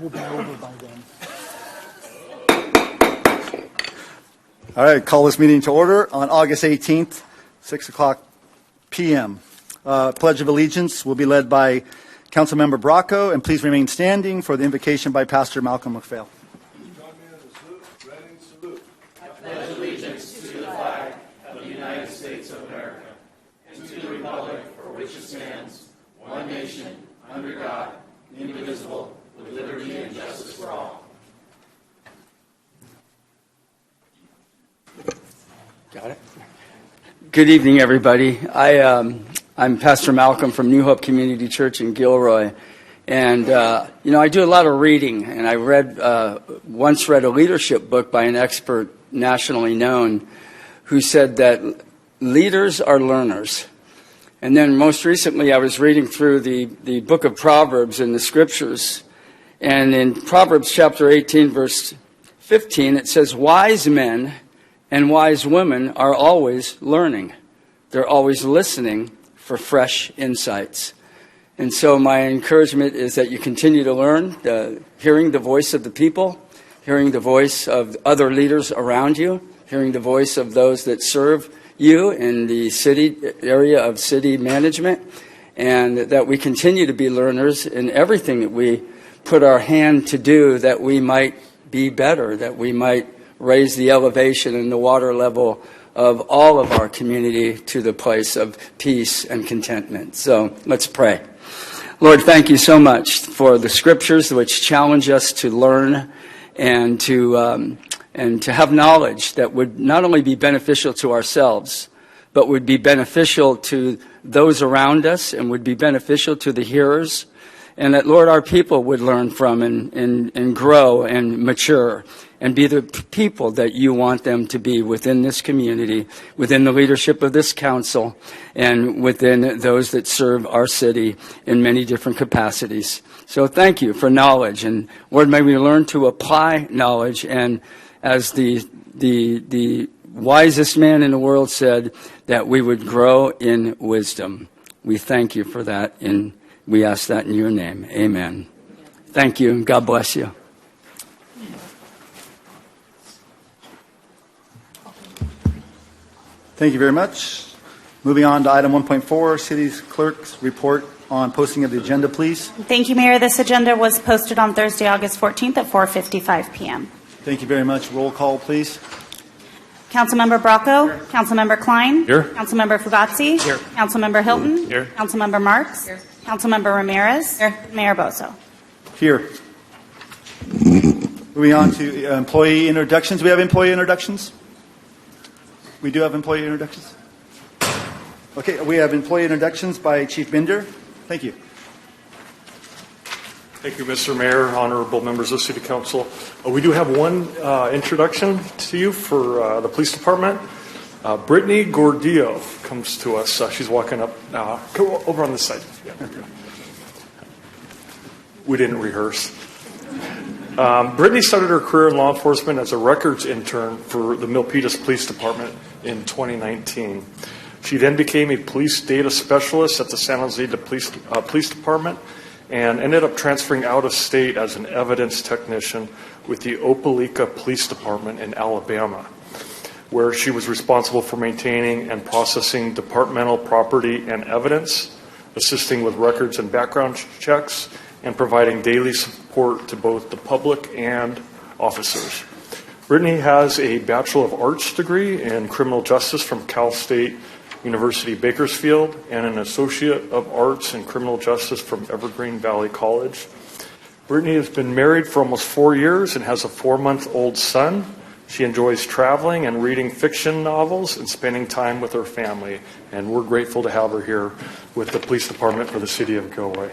We'll be over by then. All right, call this meeting to order on August 18th, 6 o'clock p.m. Pledge of Allegiance will be led by Councilmember Bracco, and please remain standing for the invocation by Pastor Malcolm McPhail. I pledge allegiance to the flag of the United States of America and to the republic for which it stands, one nation, under God, indivisible, with liberty and justice for all. Got it. Good evening, everybody. I'm Pastor Malcolm from New Hope Community Church in Gilroy. And, I do a lot of reading, and I once read a leadership book by an expert nationally known who said that leaders are learners. And then most recently I was reading through the book of Proverbs in the scriptures. And in Proverbs chapter 18, verse 15, it says, wise men and wise women are always learning. They're always listening for fresh insights. And so my encouragement is that you continue to learn, hearing the voice of the people, hearing the voice of other leaders around you, hearing the voice of those that serve you in the city area of city management, and that we continue to be learners in everything that we put our hand to do, that we might be better, that we might raise the elevation and the water level of all of our community to the place of peace and contentment. So let's pray. Lord, thank you so much for the scriptures which challenge us to learn and to have knowledge that would not only be beneficial to ourselves, but would be beneficial to those around us and would be beneficial to the hearers. And that, Lord, our people would learn from and grow and mature and be the people that you want them to be within this community, within the leadership of this council, and within those that serve our city in many different capacities. So thank you for knowledge. And Lord, may we learn to apply knowledge. And as the wisest man in the world said, that we would grow in wisdom. We thank you for that, and we ask that in your name. Amen. Thank you, and God bless you. Thank you very much. Moving on to item 1.4, City's Clerk's report on posting of the agenda, please. Thank you, Mayor. This agenda was posted on Thursday, August 14th at 4:55 p.m. Thank you very much. Roll call, please. Councilmember Bracco. Here. Councilmember Klein. Here. Councilmember Fugazi. Here. Councilmember Hilton. Here. Councilmember Marks. Here. Councilmember Ramirez. Here. Mayor Bozo. Here. Moving on to employee introductions. We have employee introductions? We do have employee introductions? Okay, we have employee introductions by Chief Binder. Thank you. Thank you, Mr. Mayor, honorable members of City Council. We do have one introduction to you for the police department. Brittany Gordillo comes to us. She's walking up. Go over on this side. Yeah. We didn't rehearse. Brittany started her career in law enforcement as a records intern for the Milpitas Police Department in 2019. She then became a police data specialist at the San Jose Police Department and ended up transferring out of state as an evidence technician with the Opelika Police Department in Alabama, where she was responsible for maintaining and processing departmental property and evidence, assisting with records and background checks, and providing daily support to both the public and officers. Brittany has a Bachelor of Arts degree in Criminal Justice from Cal State University Bakersfield and an Associate of Arts in Criminal Justice from Evergreen Valley College. Brittany has been married for almost 4 years and has a 4-month-old son. She enjoys traveling and reading fiction novels and spending time with her family. And we're grateful to have her here with the police department for the city of Gilroy.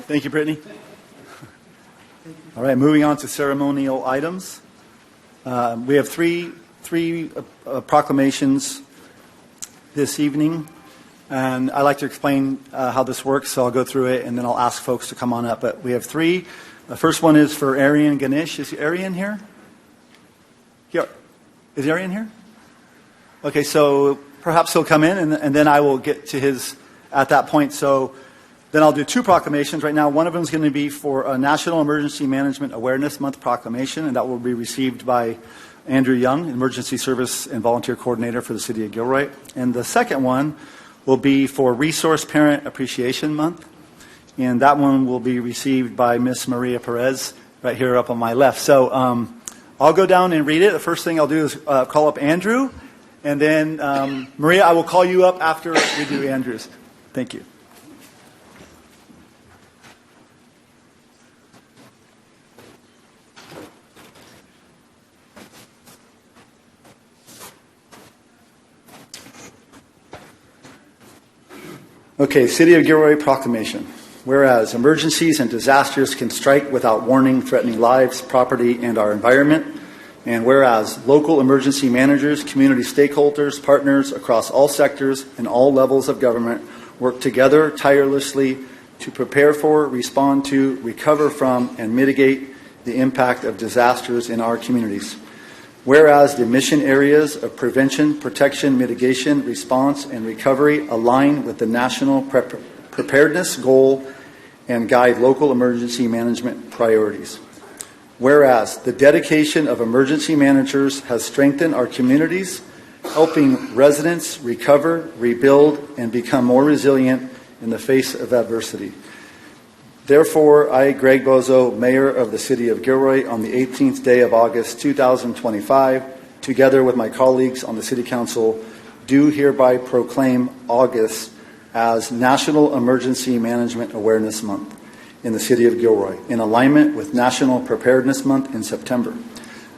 Thank you, Brittany. All right, moving on to ceremonial items. We have three proclamations this evening, and I'd like to explain how this works, so I'll go through it, and then I'll ask folks to come on up. But we have three. The first one is for Arian Ganesh. Is Arian here? Yeah. Is Arian here? Okay, so perhaps he'll come in, and then I will get to his at that point. So then I'll do two proclamations. Right now, one of them is going to be for a National Emergency Management Awareness Month proclamation, and that will be received by Andrew Young, Emergency Service and Volunteer Coordinator for the City of Gilroy. And the second one will be for Resource Parent Appreciation Month, and that one will be received by Miss Maria Perez right here up on my left. So I'll go down and read it. The first thing I'll do is call up Andrew, and then Maria, I will call you up after we do Andrew's. Thank you. Okay, City of Gilroy proclamation. Whereas emergencies and disasters can strike without warning, threatening lives, property, and our environment. And whereas local emergency managers, community stakeholders, partners across all sectors and all levels of government work together tirelessly to prepare for, respond to, recover from, and mitigate the impact of disasters in our communities. Whereas the mission areas of prevention, protection, mitigation, response, and recovery align with the national preparedness goal and guide local emergency management priorities. Whereas the dedication of emergency managers has strengthened our communities, helping residents recover, rebuild, and become more resilient in the face of adversity. Therefore, I, Greg Bozo, Mayor of the City of Gilroy, on the 18th day of August 2025, together with my colleagues on the City Council, do hereby proclaim August as National Emergency Management Awareness Month in the City of Gilroy, in alignment with National Preparedness Month in September.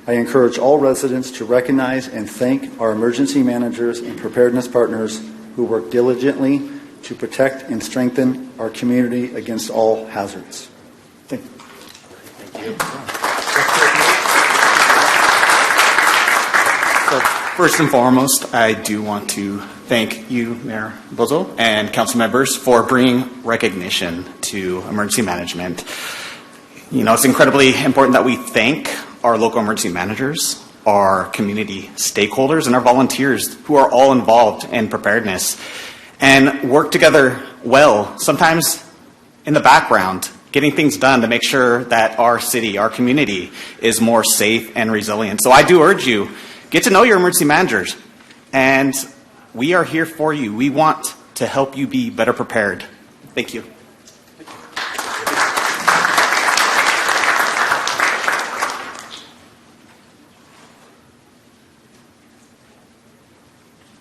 I encourage all residents to recognize and thank our emergency managers and preparedness partners who work diligently to protect and strengthen our community against all hazards. Thank you. Thank you. So first and foremost, I do want to thank you, Mayor Bozo, and council members for bringing recognition to emergency management. You know, it's incredibly important that we thank our local emergency managers, our community stakeholders, and our volunteers who are all involved in preparedness and work together well, sometimes in the background, getting things done to make sure that our city, our community, is more safe and resilient. So I do urge you, get to know your emergency managers, and we are here for you. We want to help you be better prepared. Thank you.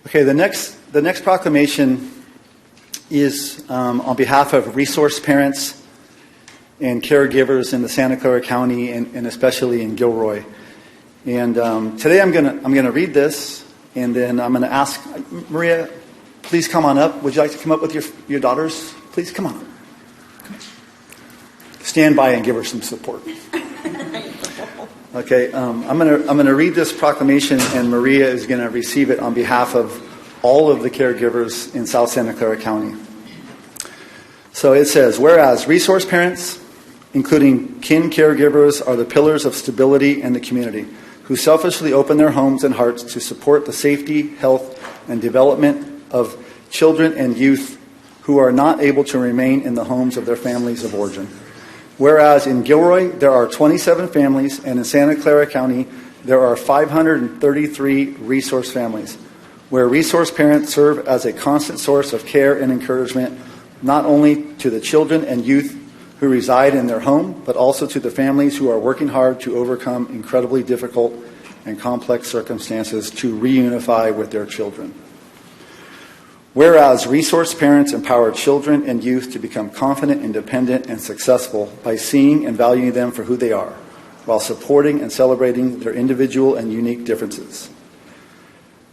Okay, the next proclamation is on behalf of resource parents and caregivers in the Santa Clara County and especially in Gilroy. And today I'm gonna read this, and then I'm gonna ask Maria, please come on up. Would you like to come up with your daughters? Please come on. Stand by and give her some support. Okay, I'm gonna read this proclamation, and Maria is gonna receive it on behalf of all of the caregivers in South Santa Clara County. So it says, whereas resource parents, including kin caregivers, are the pillars of stability in the community, who selfishly open their homes and hearts to support the safety, health, and development of children and youth who are not able to remain in the homes of their families of origin. Whereas in Gilroy, there are 27 families, and in Santa Clara County, there are 533 resource families, where resource parents serve as a constant source of care and encouragement, not only to the children and youth who reside in their home, but also to the families who are working hard to overcome incredibly difficult and complex circumstances to reunify with their children. Whereas resource parents empower children and youth to become confident, independent, and successful by seeing and valuing them for who they are, while supporting and celebrating their individual and unique differences.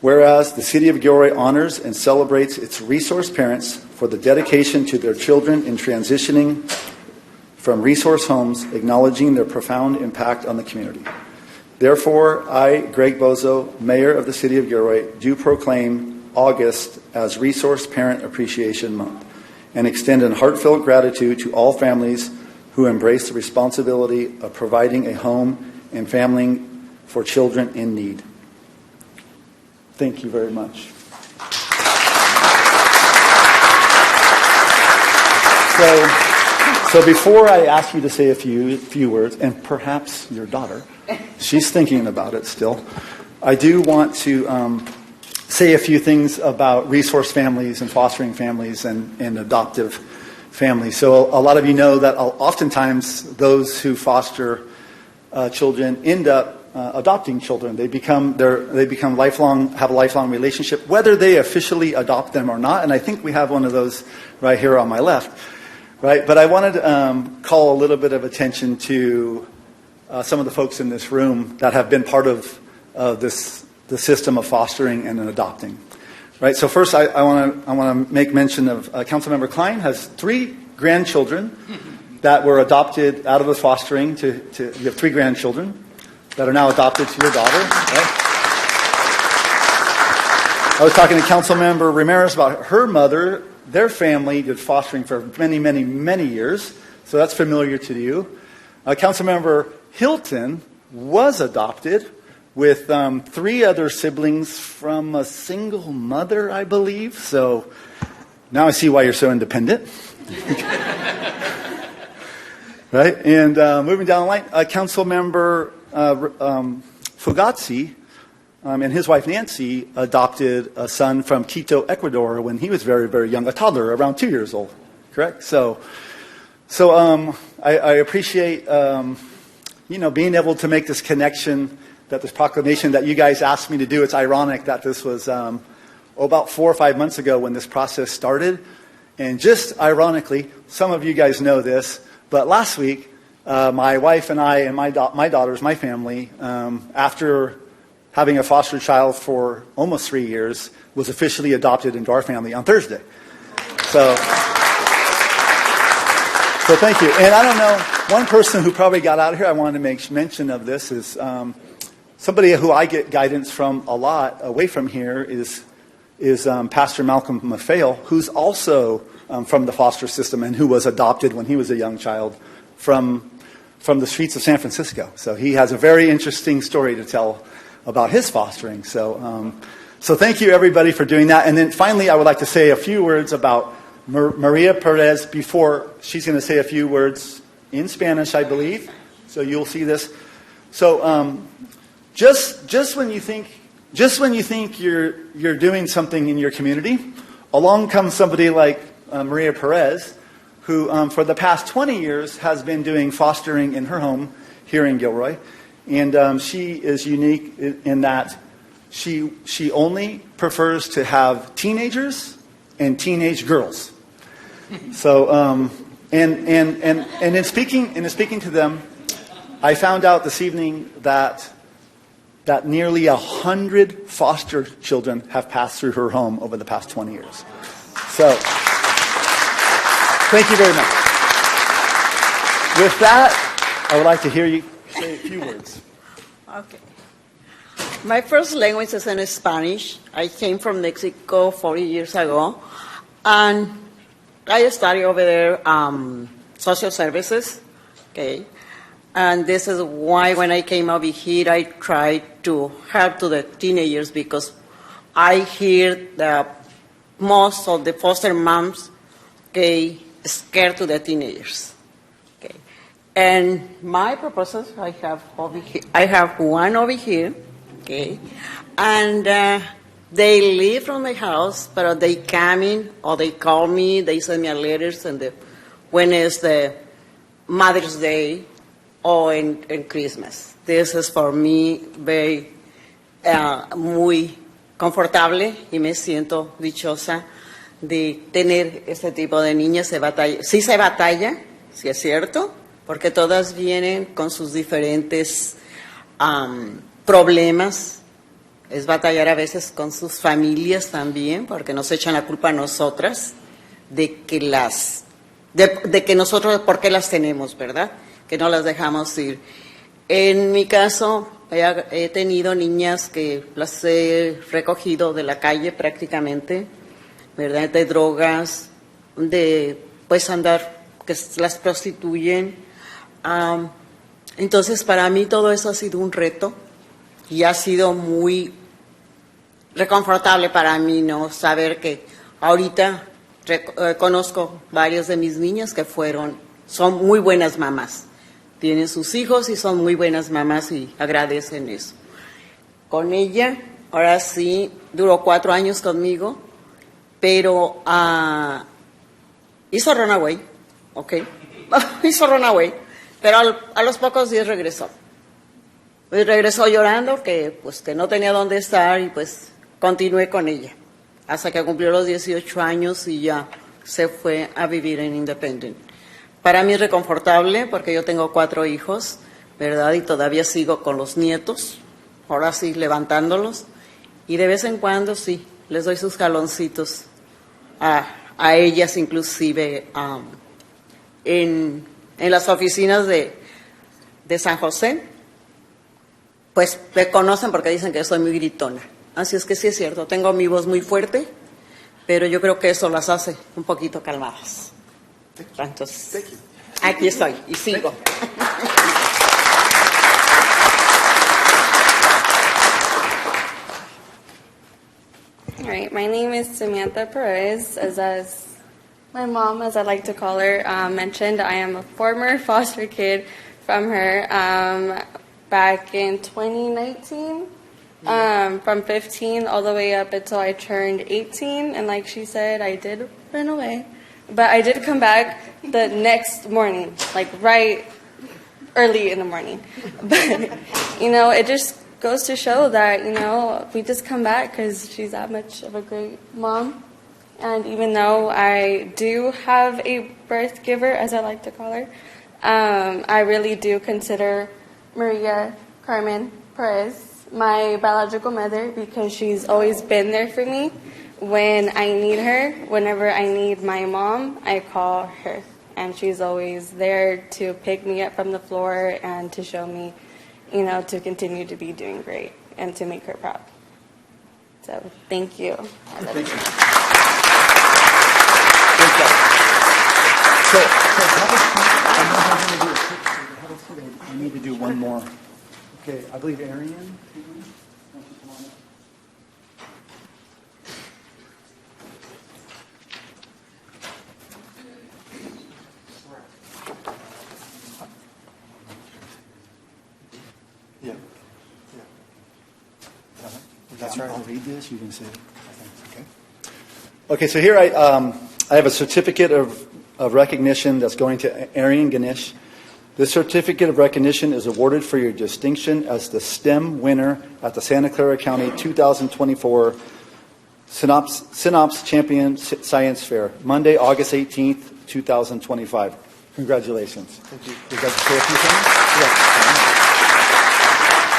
Whereas the City of Gilroy honors and celebrates its resource parents for the dedication to their children in transitioning from resource homes, acknowledging their profound impact on the community. Therefore, I, Greg Bozo, Mayor of the City of Gilroy, do proclaim August as Resource Parent Appreciation Month and extend a heartfelt gratitude to all families who embrace the responsibility of providing a home and family for children in need. Thank you very much. So before I ask you to say a few words, and perhaps your daughter, she's thinking about it still, I do want to say a few things about resource families and fostering families and adoptive families. So a lot of you know that oftentimes those who foster children end up adopting children. They become lifelong, have a lifelong relationship, whether they officially adopt them or not. And I think we have one of those right here on my left, right? But I wanted to call a little bit of attention to some of the folks in this room that have been part of the system of fostering and adopting, right? So first, I want to make mention of Councilmember Klein has 3 grandchildren that were adopted out of the fostering. You have 3 grandchildren that are now adopted to your daughter. Right? I was talking to Councilmember Ramirez about her mother. Their family did fostering for many, many, many years, so that's familiar to you. Councilmember Hilton was adopted with 3 other siblings from a single mother, I believe. So now I see why you're so independent. Right? And moving down the line, Councilmember Fugazzi and his wife Nancy adopted a son from Quito, Ecuador when he was very, very young, a toddler, around 2 years old. Correct? So I appreciate being able to make this connection, that this proclamation that you guys asked me to do. It's ironic that this was about 4 or 5 months ago when this process started. And just ironically, some of you guys know this, but last week, my wife and I and my daughters, my family, after having a foster child for almost 3 years, was officially adopted into our family on Thursday. So thank you. And I don't know, one person who probably got out of here, I wanted to make mention of this, is somebody who I get guidance from a lot away from here is Pastor Malcolm Maffeo, who's also from the foster system and who was adopted when he was a young child from the streets of San Francisco. So he has a very interesting story to tell about his fostering. So thank you, everybody, for doing that. And then finally, I would like to say a few words about Maria Perez before she's going to say a few words in Spanish, I believe. So you'll see this. So just when you think you're doing something in your community, along comes somebody like Maria Perez, who for the past 20 years has been doing fostering in her home here in Gilroy. And she is unique in that she only prefers to have teenagers and teenage girls. So and in speaking to them, I found out this evening that nearly 100 foster children have passed through her home over the past 20 years. So thank you very much. With that, I would like to hear you say a few words. Okay. My first language is in Spanish. I came from Mexico 40 years ago, and I studied over there social services. Okay. And this is why when I came over here, I tried to help to the teenagers, because I hear that most of the foster moms, okay, scared to the teenagers. Okay. And my proposals I have over here, I have one over here, okay, and they leave from the house, but they come in or they call me, they send me letters, and when is the Mother's Day or in Christmas. This is for me very muy confortable y me siento dichosa de tener este tipo de niñas. Sí se batalla, sí es cierto, porque todas vienen con sus diferentes problemas. Es batallar a veces con sus familias también, porque nos echan la culpa a nosotras de que nosotros, ¿por qué las tenemos, verdad? Que no las dejamos ir. En mi caso, he tenido niñas que las he recogido de la calle prácticamente, ¿verdad? De drogas, de pues andar, que las prostituyen. Entonces, para mí todo eso ha sido un reto y ha sido muy reconfortable para mí, ¿no? Saber que ahorita Conozco varias de mis niñas que son muy buenas mamás. Tienen sus hijos y son muy buenas mamás y agradecen eso. Con ella, ahora sí, duró 4 años conmigo, pero hizo runaway, ¿ok? Hizo runaway, pero a los pocos días regresó. Y regresó llorando que no tenía dónde estar y pues continué con ella. Hasta que cumplió los 18 años y ya se fue a vivir en Independent. Para mí es reconfortable porque yo tengo 4 hijos, ¿verdad? Y todavía sigo con los nietos, ahora sí levantándolos. Y de vez en cuando sí, les doy sus jaloncitos a ellas, inclusive en las oficinas de San José. Pues me conocen porque dicen que soy muy gritona. Así es que sí es cierto, tengo mi voz muy fuerte, pero yo creo que eso las hace un poquito calmadas. Entonces, aquí estoy y sigo. All right, my name is Samantha Perez. As my mom, as I like to call her, mentioned, I am a former foster kid from her back in 2019. From 15 all the way up until I turned 18, and like she said, I did run away, but I did come back the next morning, like right early in the morning. But it just goes to show that we just come back because she's that much of a great mom. And even though I do have a birth giver, as I like to call her, I really do consider Maria Carmen Perez my biological mother because she's always been there for me when I need her. Whenever I need my mom, I call her, and she's always there to pick me up from the floor and to show me, to continue to be doing great and to make her proud. So thank you. I love you. I need to do one more. Okay, I believe Arian. Yeah. That's right. I'll read this. You can say it. Okay. Okay. So here I have a certificate of recognition that's going to Arian Ganesh. This certificate of recognition is awarded for your distinction as the STEM winner at the Santa Clara County 2024 Synops Champion Science Fair, Monday, August 18th, 2025. Congratulations. Thank you. Would you like to say a few things? Yes.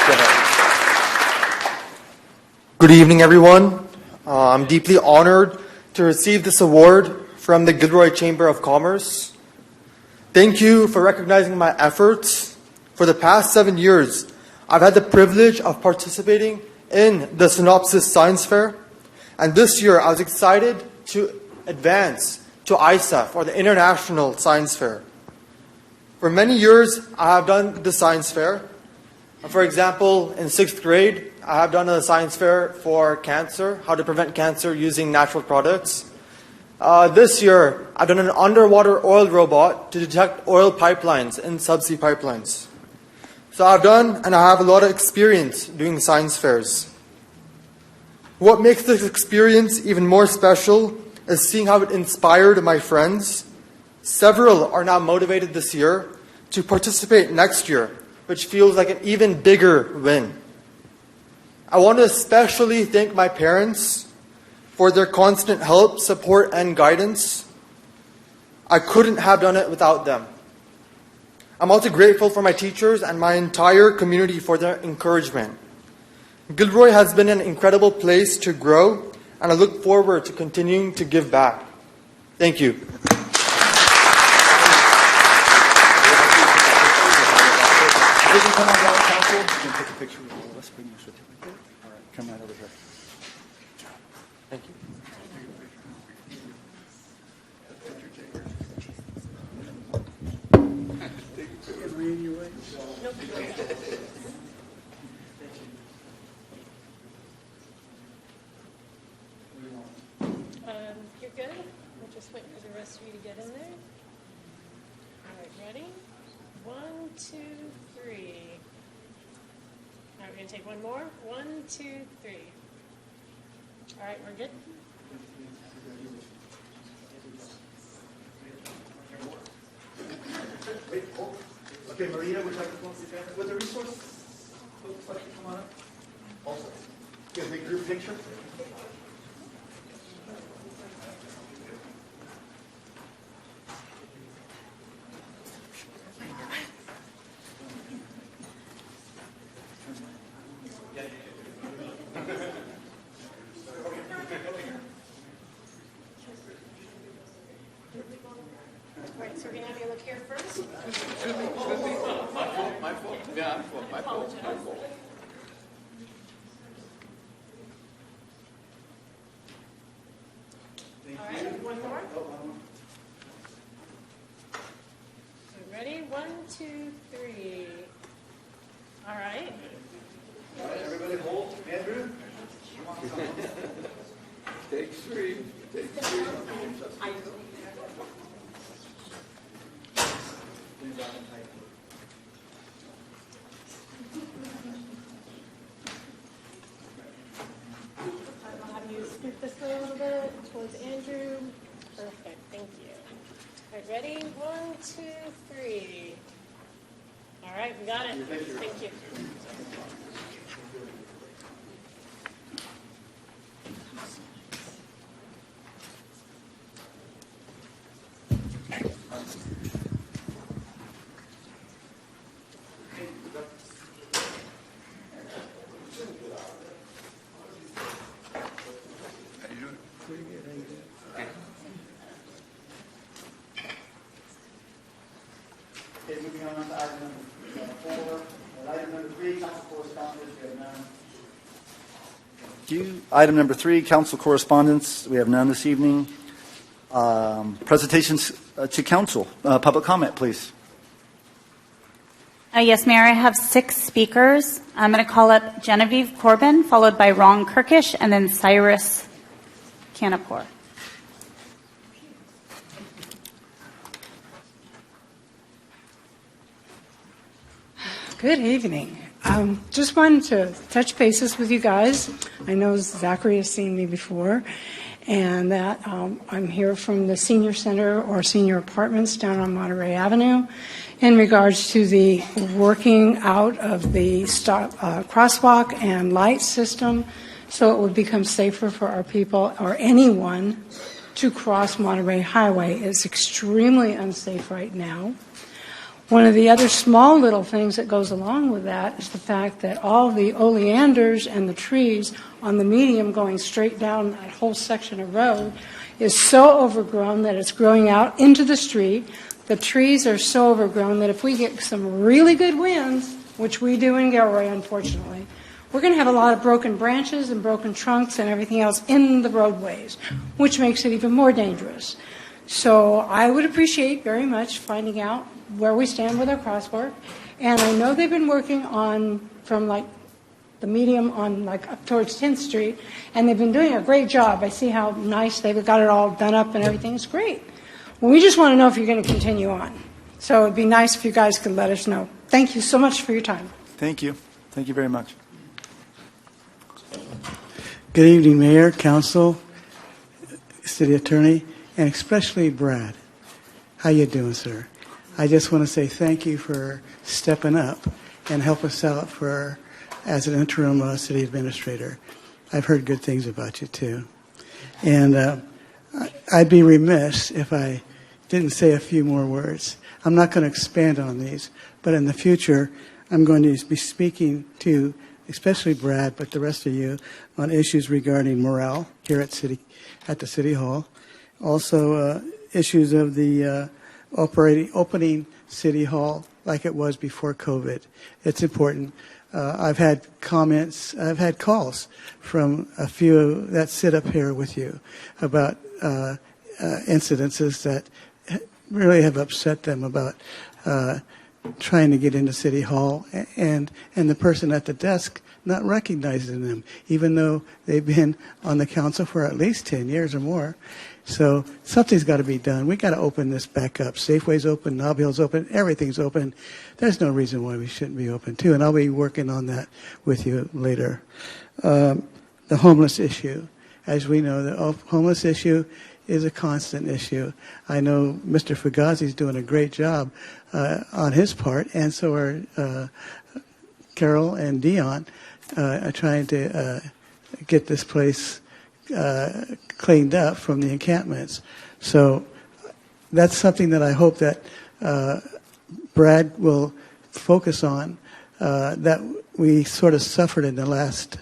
Go ahead. Good evening, everyone. I'm deeply honored to receive this award from the Gilroy Chamber of Commerce. Thank you for recognizing my efforts. For the past 7 years, I've had the privilege of participating in the Synopsis Science Fair. And this year, I was excited to advance to ISAF, or the International Science Fair. For many years, I have done the science fair. For example, in 6th grade, I have done a science fair for cancer, how to prevent cancer using natural products. This year, I've done an underwater oil robot to detect oil pipelines and subsea pipelines. So I've done and I have a lot of experience doing science fairs. What makes this experience even more special is seeing how it inspired my friends. Several are now motivated this year to participate next year, which feels like an even bigger win. I want to especially thank my parents for their constant help, support, and guidance. I couldn't have done it without them. I'm also grateful for my teachers and my entire community for their encouragement. Gilroy has been an incredible place to grow, and I look forward to continuing to give back. Thank you. You can come on down, council. You can take a picture with all of us. Bring your certificate. All right, come right over here. Thank you. You're good? Just wait for the rest of you to get in there. All right, ready? 1, 2, 3. All right, we're going to take one more. 1, 2, 3. All right, we're good. Okay, Maria, would you like to come up with the resource? Looks like you come on up. Also, you guys make a group picture. All right, so we're going to have you look here first. My fault. Yeah, my fault. All right, one more. So ready? 1, 2, 3. All right. All right, everybody hold. Andrew? Take 3. Take 3. I'll have you scoot this way a little bit towards Andrew. Perfect. Thank you. All right, ready? 1, 2, 3. All right, we got it. Thank you. Okay, moving on to item number 4. Item number 3, council correspondence, we have none. Thank you. Item number 3, council correspondence, we have none this evening. Presentations to council. Public comment, please. Yes, Mayor, I have 6 speakers. I'm going to call up Genevieve Corbin, followed by Ron Kirkish, and then Cyrus Canapor. Good evening. Just wanted to touch bases with you guys. I know Zachary has seen me before, and that I'm here from the senior center or senior apartments down on Monterey Avenue in regards to the working out of the crosswalk and light system so it would become safer for our people or anyone to cross Monterey Highway. It's extremely unsafe right now. One of the other small little things that goes along with that is the fact that all the oleanders and the trees on the medium going straight down that whole section of road is so overgrown that it's growing out into the street. The trees are so overgrown that if we get some really good winds, which we do in Gilroy, unfortunately, we're going to have a lot of broken branches and broken trunks and everything else in the roadways, which makes it even more dangerous. So I would appreciate very much finding out where we stand with our crosswalk. And I know they've been working on from like the medium on like up towards 10th Street, and they've been doing a great job. I see how nice they've got it all done up and everything. It's great. Well, we just want to know if you're going to continue on. So it'd be nice if you guys could let us know. Thank you so much for your time. Thank you. Thank you very much. Good evening, Mayor, Council, City Attorney, and especially Brad. How you doing, sir? I just want to say thank you for stepping up and help us out as an interim city administrator. I've heard good things about you, too. And I'd be remiss if I didn't say a few more words. I'm not going to expand on these, but in the future, I'm going to be speaking to, especially Brad, but the rest of you, on issues regarding morale here at the City Hall. Also, issues of the opening City Hall like it was before COVID. It's important. I've had calls from a few that sit up here with you about incidences that really have upset them about trying to get into City Hall, and the person at the desk not recognizing them, even though they've been on the council for at least 10 years or more. So something's got to be done. We got to open this back up. Safeway's open, Nob Hill's open, everything's open. There's no reason why we shouldn't be open too, and I'll be working on that with you later. The homeless issue. As we know, the homeless issue is a constant issue. I know Mr. Fugazi's doing a great job on his part, and so are Carol and Dion trying to get this place cleaned up from the encampments. So that's something that I hope that Brad will focus on, that we sort of suffered in the last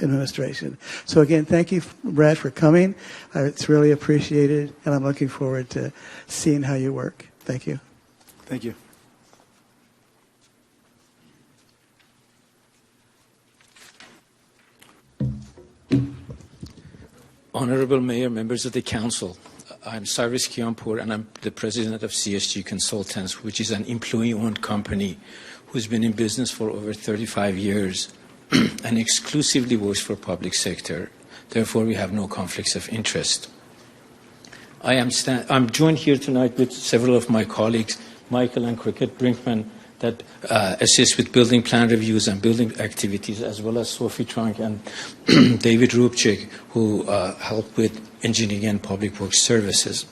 administration. So again, thank you, Brad, for coming. It's really appreciated, and I'm looking forward to seeing how you work. Thank you. Thank you. Honorable Mayor, members of the Council, I'm Cyrus Kianpour, and I'm the president of CSG Consultants, which is an employee-owned company who's been in business for over 35 years and exclusively works for public sector. Therefore, we have no conflicts of interest. I'm joined here tonight with several of my colleagues, Michael and Cricket Brinkman, that assist with building plan reviews and building activities, as well as Sophie Trunk and David Rubchik, who help with engineering and public works services.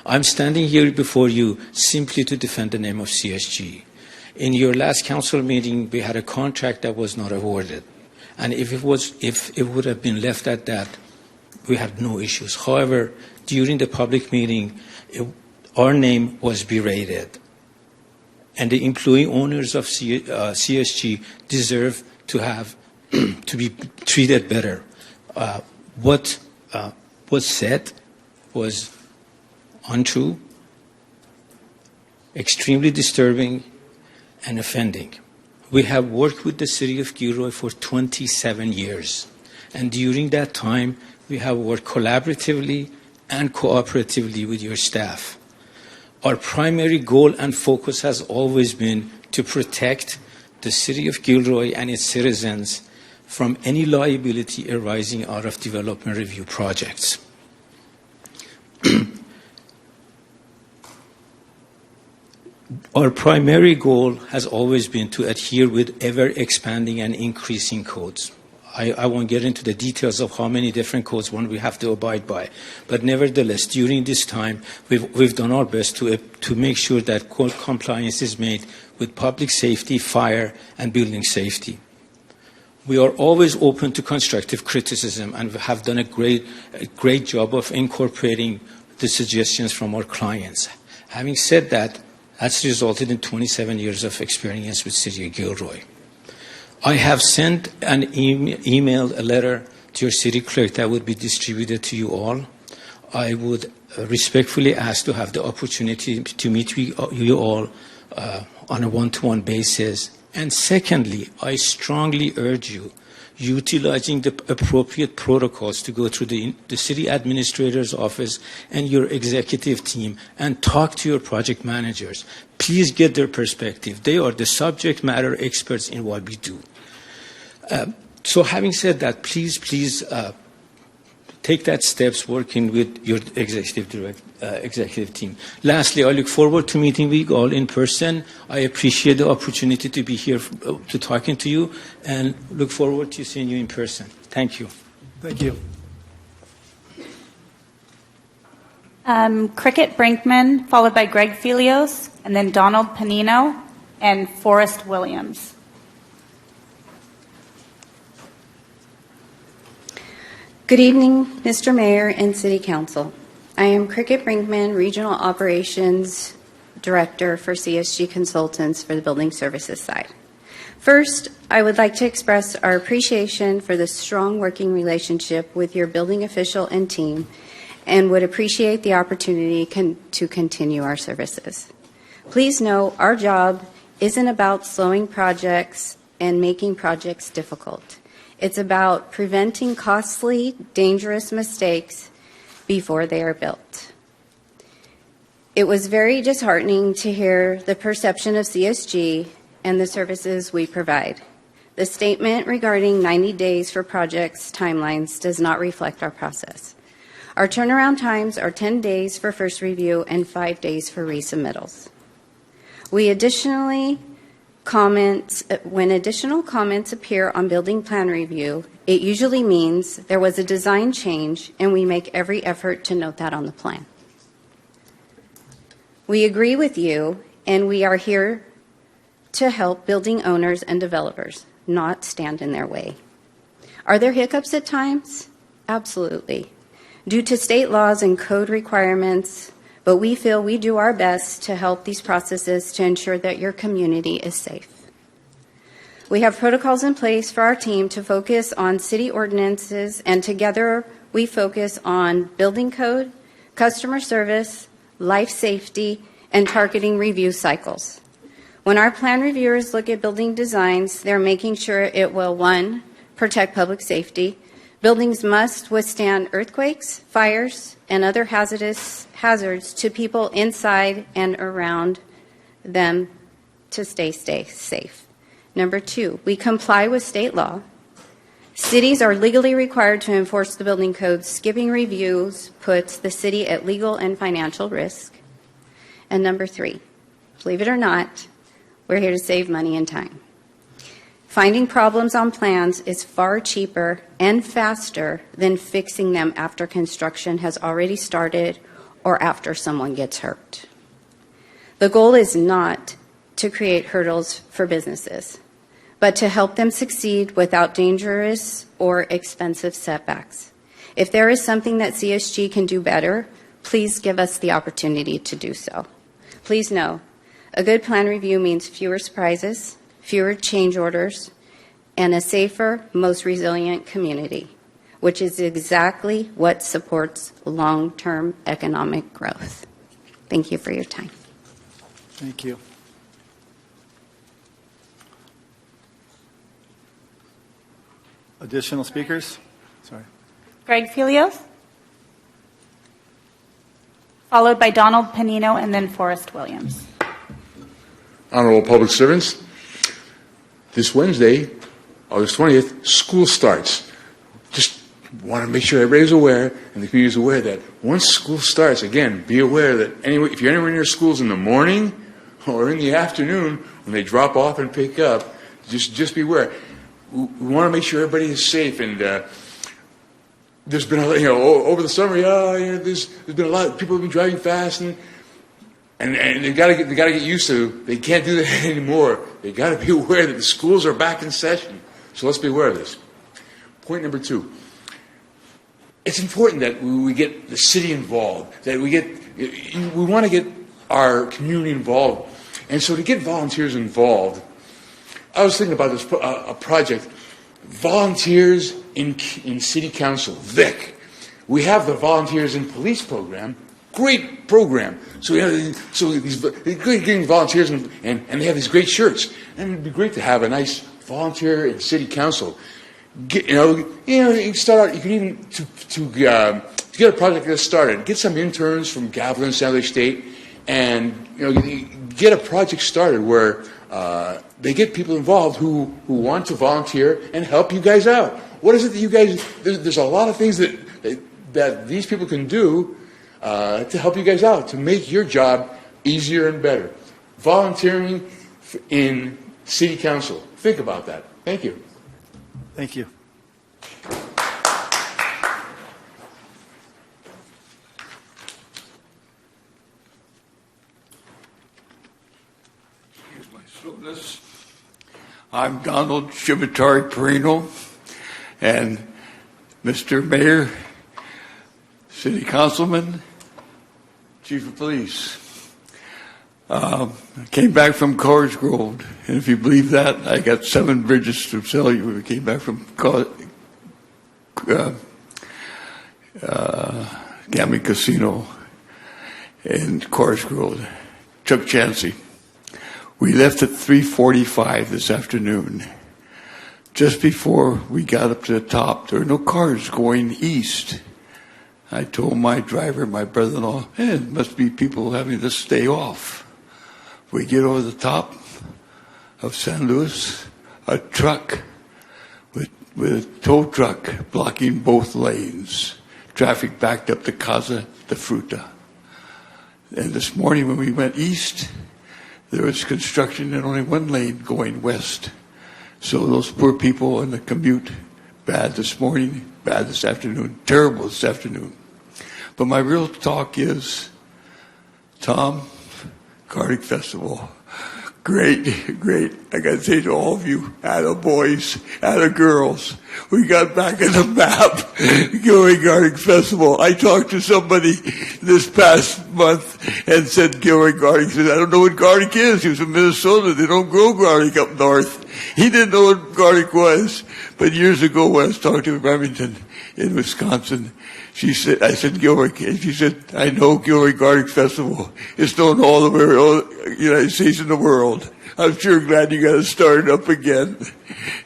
I'm standing here before you simply to defend the name of CSG. In your last council meeting, we had a contract that was not awarded. And if it would have been left at that, we had no issues. However, during the public meeting, our name was berated. And the employee owners of CSG deserve to have to be treated better. What was said was untrue, extremely disturbing, and offending. We have worked with the city of Gilroy for 27 years. And during that time, we have worked collaboratively and cooperatively with your staff. Our primary goal and focus has always been to protect the city of Gilroy and its citizens from any liability arising out of development review projects. Our primary goal has always been to adhere with ever-expanding and increasing codes. I won't get into the details of how many different codes we have to abide by. But nevertheless, during this time, we've done our best to make sure that code compliance is made with public safety, fire, and building safety. We are always open to constructive criticism and have done a great job of incorporating the suggestions from our clients. Having said that, that's resulted in 27 years of experience with City of Gilroy. I have sent an emailed a letter to your city clerk that would be distributed to you all. I would respectfully ask to have the opportunity to meet you all on a one-to-one basis. And secondly, I strongly urge you, utilizing the appropriate protocols to go through the city administrator's office and your executive team and talk to your project managers. Please get their perspective. They are the subject matter experts in what we do. So having said that, please take that steps working with your executive team. Lastly, I look forward to meeting with you all in person. I appreciate the opportunity to be here to talking to you and look forward to seeing you in person. Thank you. Thank you. Cricket Brinkman, followed by Greg Felios, and then Donald Panino and Forrest Williams. Good evening, Mr. Mayor and City Council. I am Cricket Brinkman, Regional Operations Director for CSG Consultants for the Building Services side. First, I would like to express our appreciation for the strong working relationship with your building official and team, and would appreciate the opportunity to continue our services. Please know our job isn't about slowing projects and making projects difficult. It's about preventing costly, dangerous mistakes before they are built. It was very disheartening to hear the perception of CSG and the services we provide. The statement regarding 90 days for projects timelines does not reflect our process. Our turnaround times are 10 days for first review and 5 days for resubmittals. When additional comments appear on building plan review, it usually means there was a design change, and we make every effort to note that on the plan. We agree with you, and we are here to help building owners and developers, not stand in their way. Are there hiccups at times? Absolutely. Due to state laws and code requirements, but we feel we do our best to help these processes to ensure that your community is safe. We have protocols in place for our team to focus on city ordinances, and together we focus on building code, customer service, life safety, and targeting review cycles. When our plan reviewers look at building designs, they're making sure it will, 1, protect public safety. Buildings must withstand earthquakes, fires, and other hazards to people inside and around them to stay safe. Number 2, we comply with state law. Cities are legally required to enforce the building code. Skipping reviews puts the city at legal and financial risk. And number 3, believe it or not, we're here to save money and time. Finding problems on plans is far cheaper and faster than fixing them after construction has already started or after someone gets hurt. The goal is not to create hurdles for businesses, but to help them succeed without dangerous or expensive setbacks. If there is something that CSG can do better, please give us the opportunity to do so. Please know, a good plan review means fewer surprises, fewer change orders, and a safer, most resilient community, which is exactly what supports long-term economic growth. Thank you for your time. Thank you. Additional speakers? Sorry. Greg Filios, followed by Donald Panino and then Forrest Williams. Honorable public servants, this Wednesday, August 20th, school starts. Just want to make sure everybody's aware and the community is aware that once school starts, again, be aware that if you're anywhere near schools in the morning or in the afternoon when they drop off and pick up, just be aware. We want to make sure everybody is safe, and there's been over the summer, there's been a lot of people have been driving fast, and they got to get used to. They can't do that anymore. They got to be aware that the schools are back in session. So let's be aware of this. Point number 2. It's important that we get the city involved. That we want to get our community involved, and so to get volunteers involved, I was thinking about this a project. Volunteers in City Council, VIC. We have the Volunteers in Police program. Great program. So they're getting volunteers and they have these great shirts. And it'd be great to have a nice volunteer in City Council. You can start out. You can even to get a project that started. Get some interns from Gavilan, San Jose State, and get a project started where they get people involved who want to volunteer and help you guys out. What is it that you guys? There's a lot of things that these people can do to help you guys out, to make your job easier and better. Volunteering in City Council. Think about that. Thank you. Thank you. Here's my slowness. I'm Donald Shibatari Perino, and Mr. Mayor, City Councilman, Chief of Police. I came back from Cars Grove, and if you believe that, I got 7 bridges to tell you. I came back from Gambling Casino in Cars Grove, Chuck Chansey. We left at 3:45 this afternoon. Just before we got up to the top, there were no cars going east. I told my driver, my brother-in-law, hey, it must be people having to stay off. We get over the top of San Luis, a truck with a tow truck blocking both lanes. Traffic backed up to Casa de Fruta. And this morning when we went east, there was construction in only one lane going west. So those poor people in the commute, bad this morning, bad this afternoon, terrible this afternoon. But my real talk is, Tom, Garlic Festival. Great, great. I got to say to all of you, atta boys, atta girls, we got back on the map, Gilroy Garlic Festival. I talked to somebody this past month and said Gilroy Garlic. He said, I don't know what garlic is. He was from Minnesota. They don't grow garlic up north. He didn't know what garlic was. But years ago when I was talking to Remington in Wisconsin, I said, Gilroy, and she said, I know Gilroy Garlic Festival. It's known all over the United States and the world. I'm sure glad you got it started up again.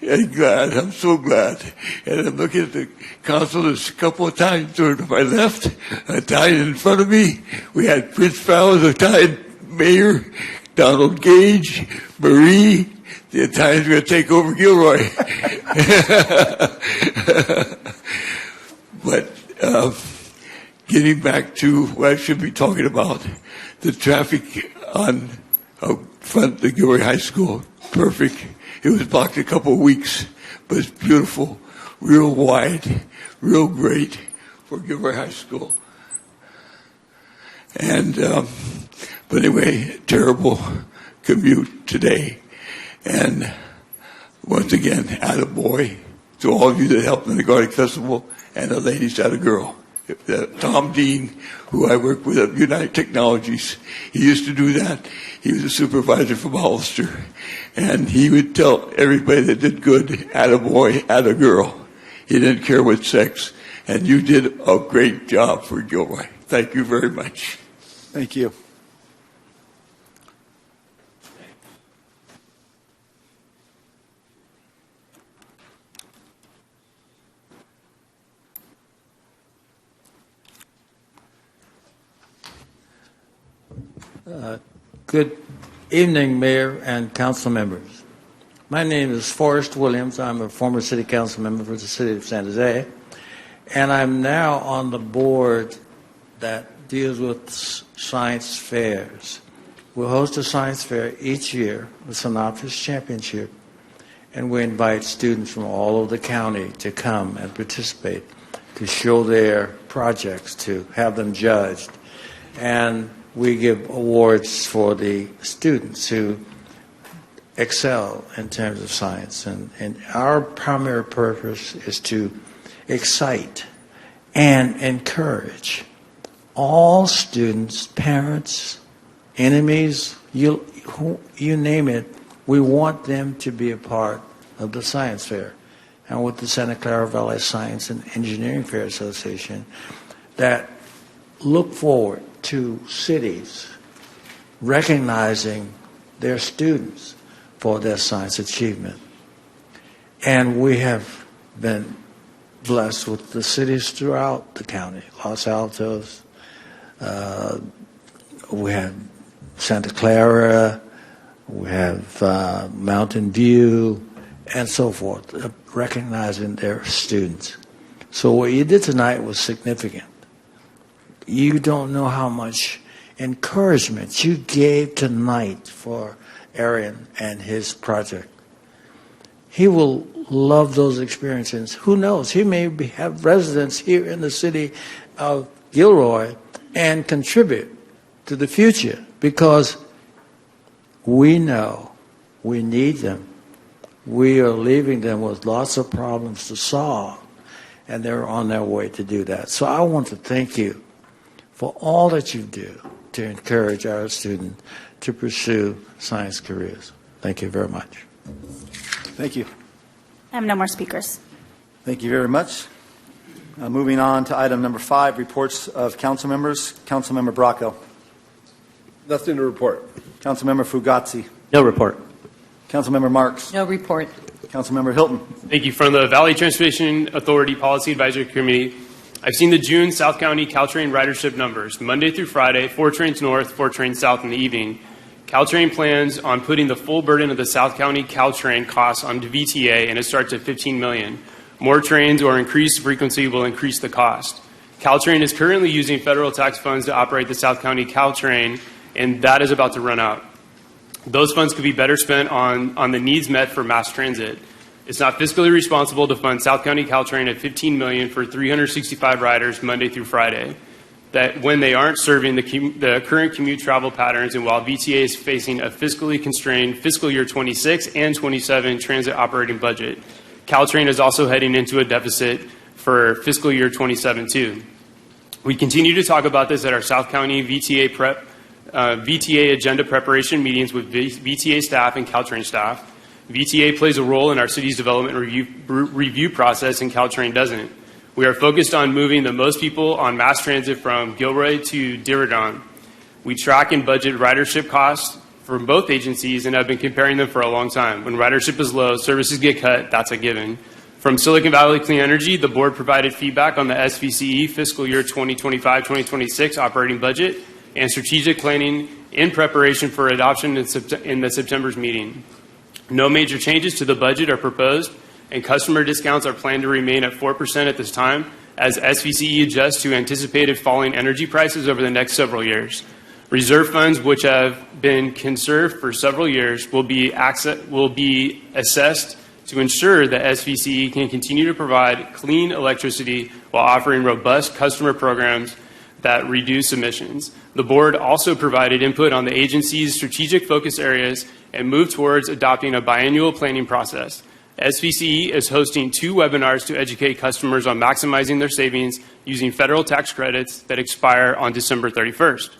I'm so glad. And I'm looking at the council a couple of times to my left, Italian in front of me. We had Prince Fowler's Italian mayor, Donald Gage, Marie. The Italians are going to take over Gilroy. But getting back to what I should be talking about, the traffic on front of the Gilroy High School, perfect. It was blocked a couple of weeks, but it's beautiful, real wide, real great for Gilroy High School. And, but anyway, terrible commute today. And once again, attaboy to all of you that helped in the Garlic Festival, and the ladies, attagirl. Tom Dean, who I work with at United Technologies, he used to do that. He was a supervisor from Hollister. And he would tell everybody that did good, attaboy, attagirl. He didn't care what sex. And you did a great job for Gilroy. Thank you very much. Thank you. Good evening, Mayor and council members. My name is Forrest Williams. I'm a former city council member for the city of San Jose, and I'm now on the board that deals with science fairs. We host a science fair each year, the Synopsis Championship, and we invite students from all over the county to come and participate, to show their projects, to have them judged. And we give awards for the students who excel in terms of science. And our primary purpose is to excite and encourage all students, parents, enemies, you name it. We want them to be a part of the science fair. And with the Santa Clara Valley Science and Engineering Fair Association, that look forward to cities recognizing their students for their science achievement. And we have been blessed with the cities throughout the county. Los Altos, we have Santa Clara, we have Mountain View, and so forth, recognizing their students. So what you did tonight was significant. You don't know how much encouragement you gave tonight for Aaron and his project. He will love those experiences. Who knows? He may have residence here in the city of Gilroy and contribute to the future, because we know we need them. We are leaving them with lots of problems to solve, and they're on their way to do that. So I want to thank you for all that you do to encourage our students to pursue science careers. Thank you very much. Thank you. I have no more speakers. Thank you very much. Moving on to item number 5, reports of council members. Councilmember Bracco. Nothing to report. Councilmember Fugazzi. No report. Councilmember Marks. No report. Councilmember Hilton. Thank you. From the Valley Transportation Authority Policy Advisory Committee, I've seen the June South County Caltrain ridership numbers, Monday through Friday, 4 trains north, 4 trains south in the evening. Caltrain plans on putting the full burden of the South County Caltrain costs onto VTA, and it starts at $15 million. More trains or increased frequency will increase the cost. Caltrain is currently using federal tax funds to operate the South County Caltrain, and that is about to run out. Those funds could be better spent on the needs met for mass transit. It's not fiscally responsible to fund South County Caltrain at $15 million for 365 riders Monday through Friday, that when they aren't serving the current commute travel patterns, and while VTA is facing a fiscally constrained fiscal year 26 and 27 transit operating budget. Caltrain is also heading into a deficit for fiscal year 27 too. We continue to talk about this at our South County VTA agenda preparation meetings with VTA staff and Caltrain staff. VTA plays a role in our city's development review process, and Caltrain doesn't. We are focused on moving the most people on mass transit from Gilroy to Diridon. We track and budget ridership costs from both agencies and have been comparing them for a long time. When ridership is low, services get cut, that's a given. From Silicon Valley Clean Energy, the board provided feedback on the SVCE fiscal year 2025-2026 operating budget and strategic planning in preparation for adoption in the September's meeting. No major changes to the budget are proposed, and customer discounts are planned to remain at 4% at this time as SVCE adjusts to anticipated falling energy prices over the next several years. Reserve funds, which have been conserved for several years, will be assessed to ensure that SVCE can continue to provide clean electricity while offering robust customer programs that reduce emissions. The board also provided input on the agency's strategic focus areas and moved towards adopting a biannual planning process. SVCE is hosting 2 webinars to educate customers on maximizing their savings using federal tax credits that expire on December 31st.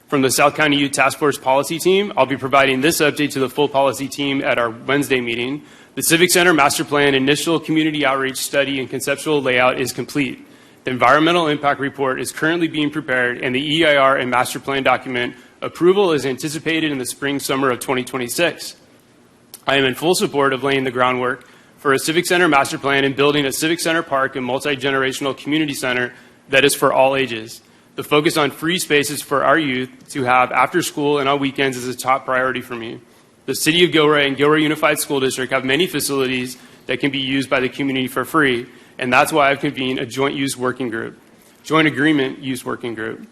From the South County Youth Task Force policy team, I'll be providing this update to the full policy team at our Wednesday meeting. The Civic Center Master Plan initial community outreach study and conceptual layout is complete. The environmental impact report is currently being prepared, and the EIR and master plan document approval is anticipated in the spring-summer of 2026. I am in full support of laying the groundwork for a Civic Center master plan and building a Civic Center park and multi-generational community center that is for all ages. The focus on free spaces for our youth to have after school and on weekends is a top priority for me. The City of Gilroy and Gilroy Unified School District have many facilities that can be used by the community for free, and that's why I've convened a joint agreement use working group.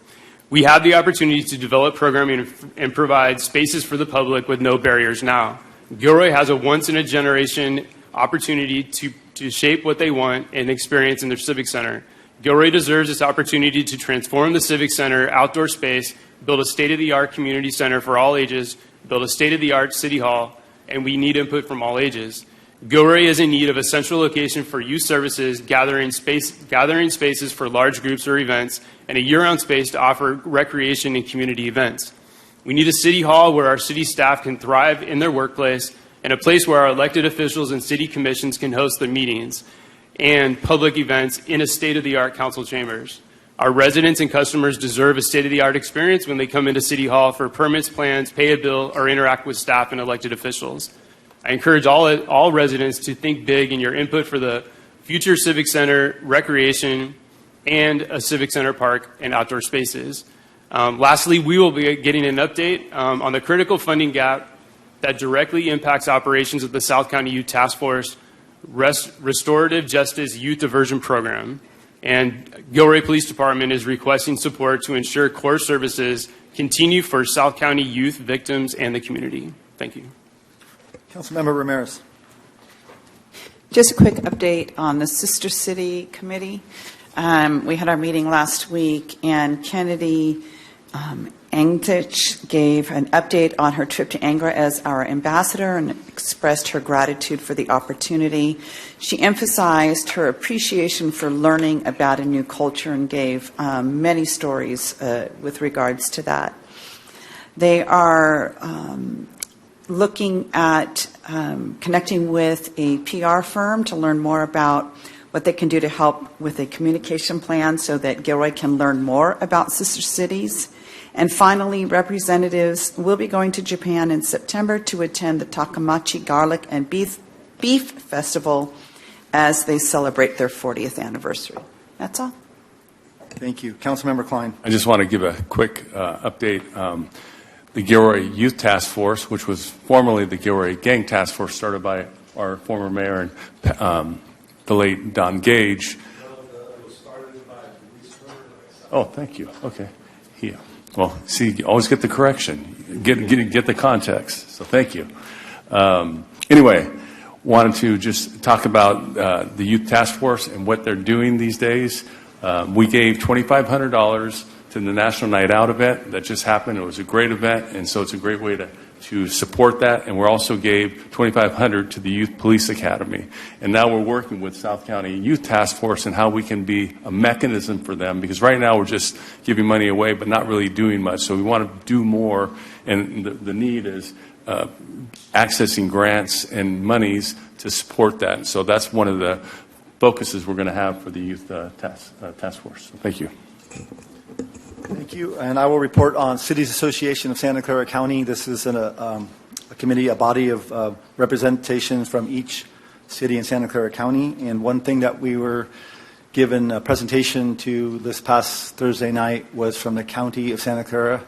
We have the opportunity to develop programming and provide spaces for the public with no barriers now. Gilroy has a once-in-a-generation opportunity to shape what they want and experience in their Civic Center. Gilroy deserves this opportunity to transform the Civic Center outdoor space, build a state-of-the-art community center for all ages, build a state-of-the-art city hall, and we need input from all ages. Gilroy is in need of a central location for youth services, gathering spaces for large groups or events, and a year-round space to offer recreation and community events. We need a city hall where our city staff can thrive in their workplace, and a place where our elected officials and city commissions can host their meetings and public events in a state-of-the-art council chambers. Our residents and customers deserve a state-of-the-art experience when they come into City Hall for permits, plans, pay a bill, or interact with staff and elected officials. I encourage all residents to think big in your input for the future Civic Center, recreation, and a Civic Center park and outdoor spaces. Lastly, we will be getting an update on the critical funding gap that directly impacts operations of the South County Youth Task Force Restorative Justice Youth Diversion Program. And Gilroy Police Department is requesting support to ensure core services continue for South County youth victims and the community. Thank you. Councilmember Ramirez. Just a quick update on the Sister City Committee. We had our meeting last week, and Kennedy Engtich gave an update on her trip to Angra as our ambassador and expressed her gratitude for the opportunity. She emphasized her appreciation for learning about a new culture and gave many stories with regards to that. They are looking at connecting with a PR firm to learn more about what they can do to help with a communication plan so that Gilroy can learn more about sister cities. And finally, representatives will be going to Japan in September to attend the Takamachi Garlic and Beef Festival as they celebrate their 40th anniversary. That's all. Thank you. Councilmember Klein. I just want to give a quick update. The Gilroy Youth Task Force, which was formerly the Gilroy Gang Task Force, started by our former mayor and the late Don Gage. Oh, thank you. Okay. Yeah. Well, see, you always get the correction, get the context. So thank you. Anyway, wanted to just talk about the Youth Task Force and what they're doing these days. We gave $2,500 to the National Night Out event that just happened. It was a great event, and so it's a great way to support that. And we also gave $2,500 to the Youth Police Academy. And now we're working with South County Youth Task Force and how we can be a mechanism for them, because right now we're just giving money away but not really doing much. So we want to do more, and the need is accessing grants and monies to support that. So that's one of the focuses we're going to have for the Youth Task Force. So thank you. Thank you. And I will report on Cities Association of Santa Clara County. This is a committee, a body of representation from each city in Santa Clara County. And one thing that we were given a presentation to this past Thursday night was from the County of Santa Clara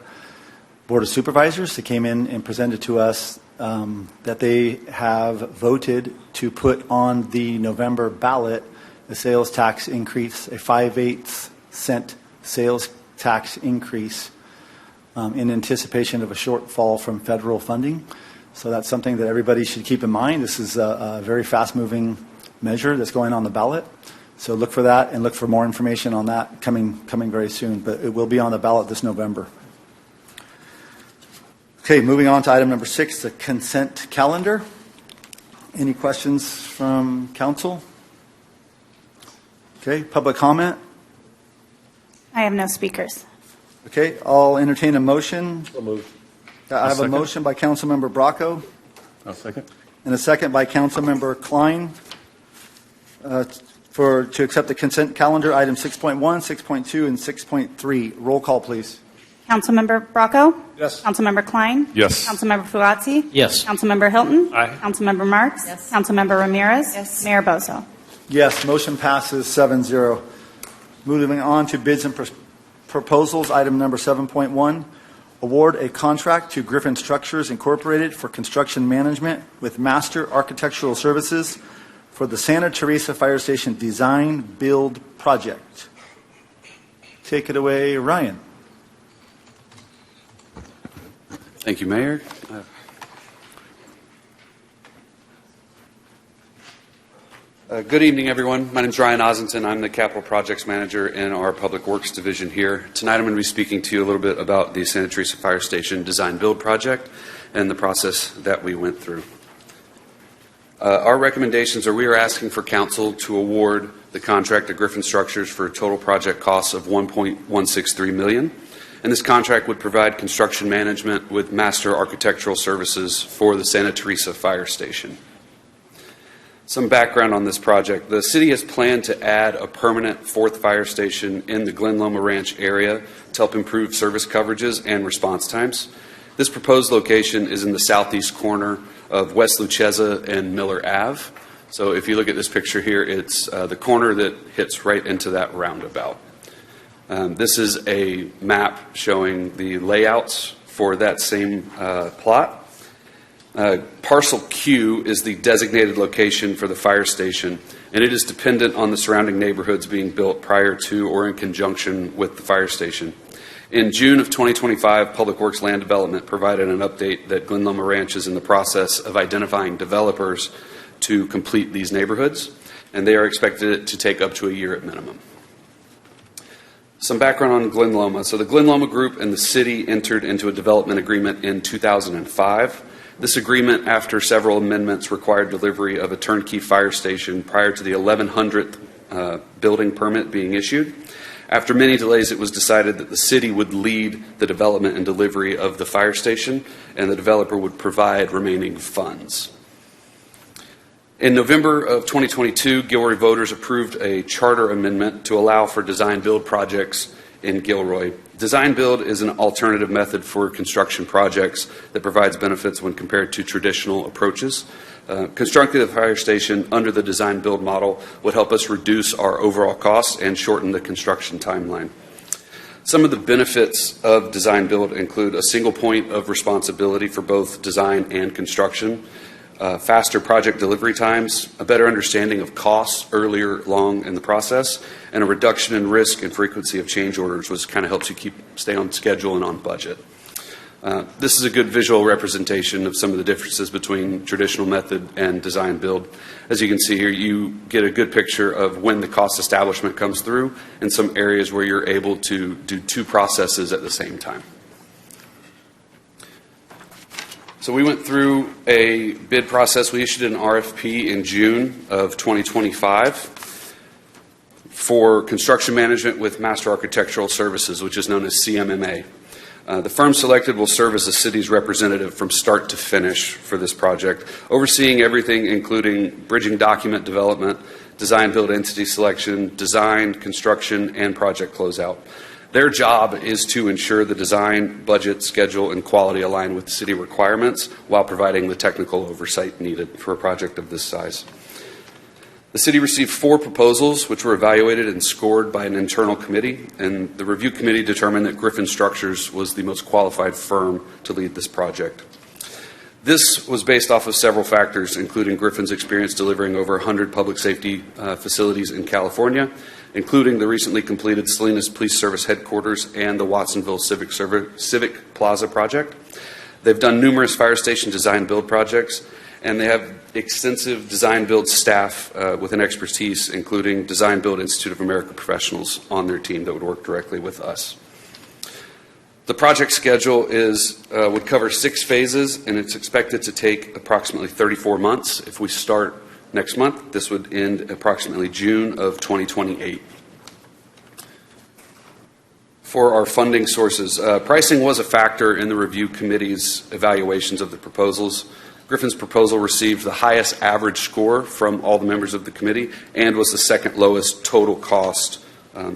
Board of Supervisors. They came in and presented to us that they have voted to put on the November ballot a sales tax increase, a 5/8 cent sales tax increase in anticipation of a shortfall from federal funding. So that's something that everybody should keep in mind. This is a very fast-moving measure that's going on the ballot. So look for that and look for more information on that coming very soon. But it will be on the ballot this November. Okay, moving on to item number 6, the consent calendar. Any questions from council? Okay, public comment? I have no speakers. Okay, I'll entertain a motion. So moved. I have a motion by Councilmember Bracco. I'll second. And a second by Councilmember Klein to accept the consent calendar, item 6.1, 6.2, and 6.3. Roll call, please. Councilmember Bracco? Yes. Councilmember Klein? Yes. Councilmember Fuazzi? Yes. Councilmember Hilton? Aye. Councilmember Marks? Yes. Councilmember Ramirez? Yes. Mayor Bozo? Yes, motion passes 7-0. Moving on to bids and proposals, item number 7.1. Award a contract to Griffin Structures Incorporated for construction management with Master Architectural Services for the Santa Teresa Fire Station Design Build Project. Take it away, Ryan. Thank you, Mayor. Good evening, everyone. My name is Ryan Ossington. I'm the Capital Projects Manager in our Public Works Division here. Tonight I'm going to be speaking to you a little bit about the Santa Teresa Fire Station Design Build Project and the process that we went through. Our recommendations are we are asking for council to award the contract to Griffin Structures for a total project cost of $1.163 million. And this contract would provide construction management with Master Architectural Services for the Santa Teresa Fire Station. Some background on this project. The city has planned to add a permanent 4th fire station in the Glen Loma Ranch area to help improve service coverages and response times. This proposed location is in the southeast corner of West Lucchesa and Miller Ave. So if you look at this picture here, it's the corner that hits right into that roundabout. This is a map showing the layouts for that same plot. Parcel Q is the designated location for the fire station, and it is dependent on the surrounding neighborhoods being built prior to or in conjunction with the fire station. In June of 2025, Public Works Land Development provided an update that Glen Loma Ranch is in the process of identifying developers to complete these neighborhoods, and they are expected to take up to a year at minimum. Some background on Glen Loma. So the Glen Loma Group and the city entered into a development agreement in 2005. This agreement, after several amendments, required delivery of a turnkey fire station prior to the 1100th building permit being issued. After many delays, it was decided that the city would lead the development and delivery of the fire station, and the developer would provide remaining funds. In November of 2022, Gilroy voters approved a charter amendment to allow for design build projects in Gilroy. Design build is an alternative method for construction projects that provides benefits when compared to traditional approaches. Constructing the fire station under the design build model would help us reduce our overall costs and shorten the construction timeline. Some of the benefits of design build include a single point of responsibility for both design and construction, faster project delivery times, a better understanding of costs earlier along in the process, and a reduction in risk and frequency of change orders, which kind of helps you stay on schedule and on budget. This is a good visual representation of some of the differences between traditional method and design build. As you can see here, you get a good picture of when the cost establishment comes through and some areas where you're able to do two processes at the same time. So we went through a bid process. We issued an RFP in June of 2025 for construction management with Master Architectural Services, which is known as CMMA. The firm selected will serve as the city's representative from start to finish for this project, overseeing everything including bridging document development, design build entity selection, design, construction, and project closeout. Their job is to ensure the design, budget, schedule, and quality align with city requirements while providing the technical oversight needed for a project of this size. The city received 4 proposals, which were evaluated and scored by an internal committee, and the review committee determined that Griffin Structures was the most qualified firm to lead this project. This was based off of several factors, including Griffin's experience delivering over 100 public safety facilities in California, including the recently completed Salinas Police Service Headquarters and the Watsonville Civic Plaza project. They've done numerous fire station design build projects, and they have extensive design build staff with an expertise, including Design Build Institute of America professionals on their team that would work directly with us. The project schedule would cover 6 phases, and it's expected to take approximately 34 months. If we start next month, this would end approximately June of 2028. For our funding sources, pricing was a factor in the review committee's evaluations of the proposals. Griffin's proposal received the highest average score from all the members of the committee and was the second lowest total cost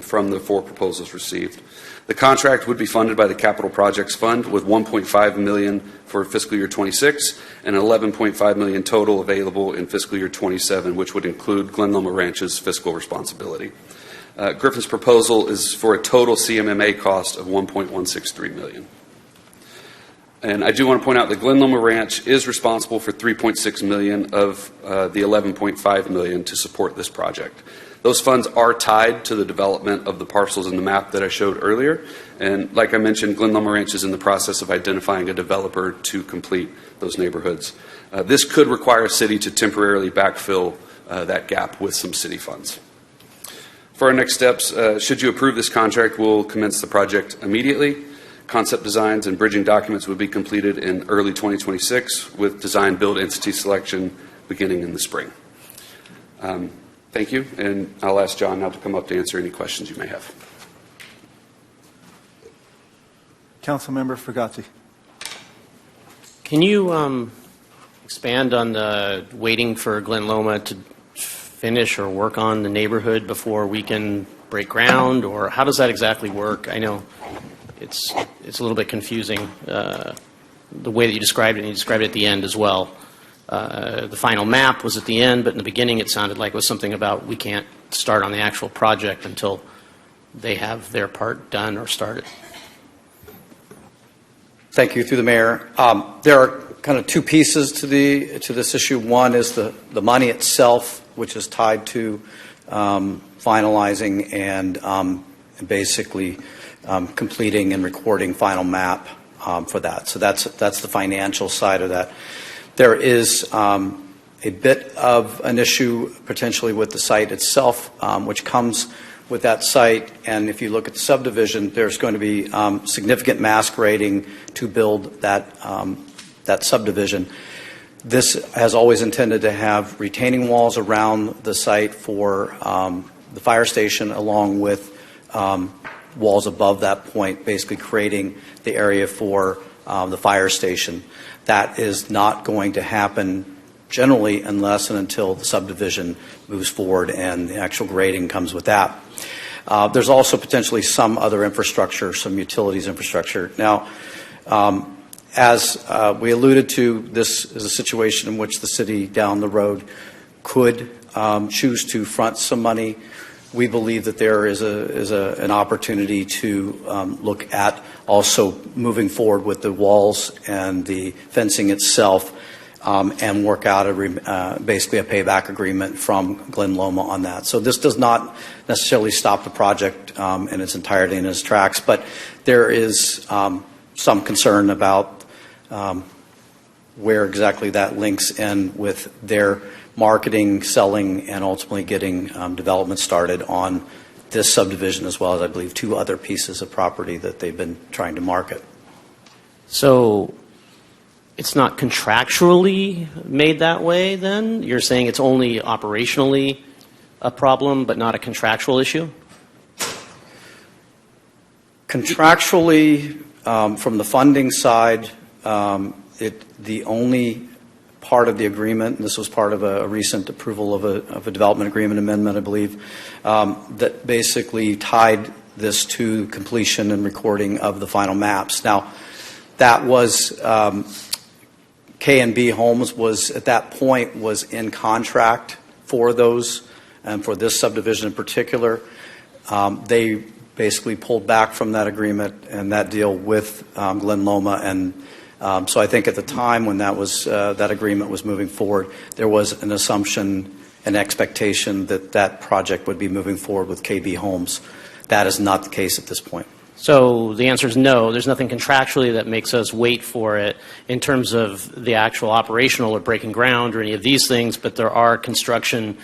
from the 4 proposals received. The contract would be funded by the Capital Projects Fund with $1.5 million for fiscal year 26 and $11.5 million total available in fiscal year 27, which would include Glen Loma Ranch's fiscal responsibility. Griffin's proposal is for a total CMMA cost of $1.163 million. And I do want to point out that Glen Loma Ranch is responsible for $3.6 million of the $11.5 million to support this project. Those funds are tied to the development of the parcels in the map that I showed earlier. And like I mentioned, Glen Loma Ranch is in the process of identifying a developer to complete those neighborhoods. This could require a city to temporarily backfill that gap with some city funds. For our next steps, should you approve this contract, we'll commence the project immediately. Concept designs and bridging documents would be completed in early 2026 with design build entity selection beginning in the spring. Thank you, and I'll ask John now to come up to answer any questions you may have. Councilmember Fregazzi. Can you expand on the waiting for Glen Loma to finish or work on the neighborhood before we can break ground, or how does that exactly work? I know it's a little bit confusing, the way that you described it, and you described it at the end as well. The final map was at the end, but in the beginning it sounded like it was something about we can't start on the actual project until they have their part done or started. Thank you. Through the mayor. There are kind of 2 pieces to this issue. One is the money itself, which is tied to finalizing and basically completing and recording final map for that. So that's the financial side of that. There is a bit of an issue potentially with the site itself, which comes with that site. And if you look at the subdivision, there's going to be significant mass grading to build that subdivision. This has always intended to have retaining walls around the site for the fire station, along with walls above that point, basically creating the area for the fire station. That is not going to happen generally unless and until the subdivision moves forward and the actual grading comes with that. There's also potentially some other infrastructure, some utilities infrastructure. Now, as we alluded to, this is a situation in which the city down the road could choose to front some money. We believe that there is an opportunity to look at also moving forward with the walls and the fencing itself and work out basically a payback agreement from Glen Loma on that. So this does not necessarily stop the project in its entirety in its tracks, but there is some concern about where exactly that links in with their marketing, selling, and ultimately getting development started on this subdivision, as well as, I believe, 2 other pieces of property that they've been trying to market. So it's not contractually made that way, then? You're saying it's only operationally a problem, but not a contractual issue? Contractually, from the funding side, the only part of the agreement, and this was part of a recent approval of a development agreement amendment, I believe, that basically tied this to completion and recording of the final maps. Now, that was K&B Homes was at that point was in contract for those, and for this subdivision in particular. They basically pulled back from that agreement and that deal with Glen Loma, and so I think at the time when that agreement was moving forward, there was an assumption, an expectation that that project would be moving forward with KB Homes. That is not the case at this point. So the answer is no. There's nothing contractually that makes us wait for it in terms of the actual operational or breaking ground or any of these things, but there are construction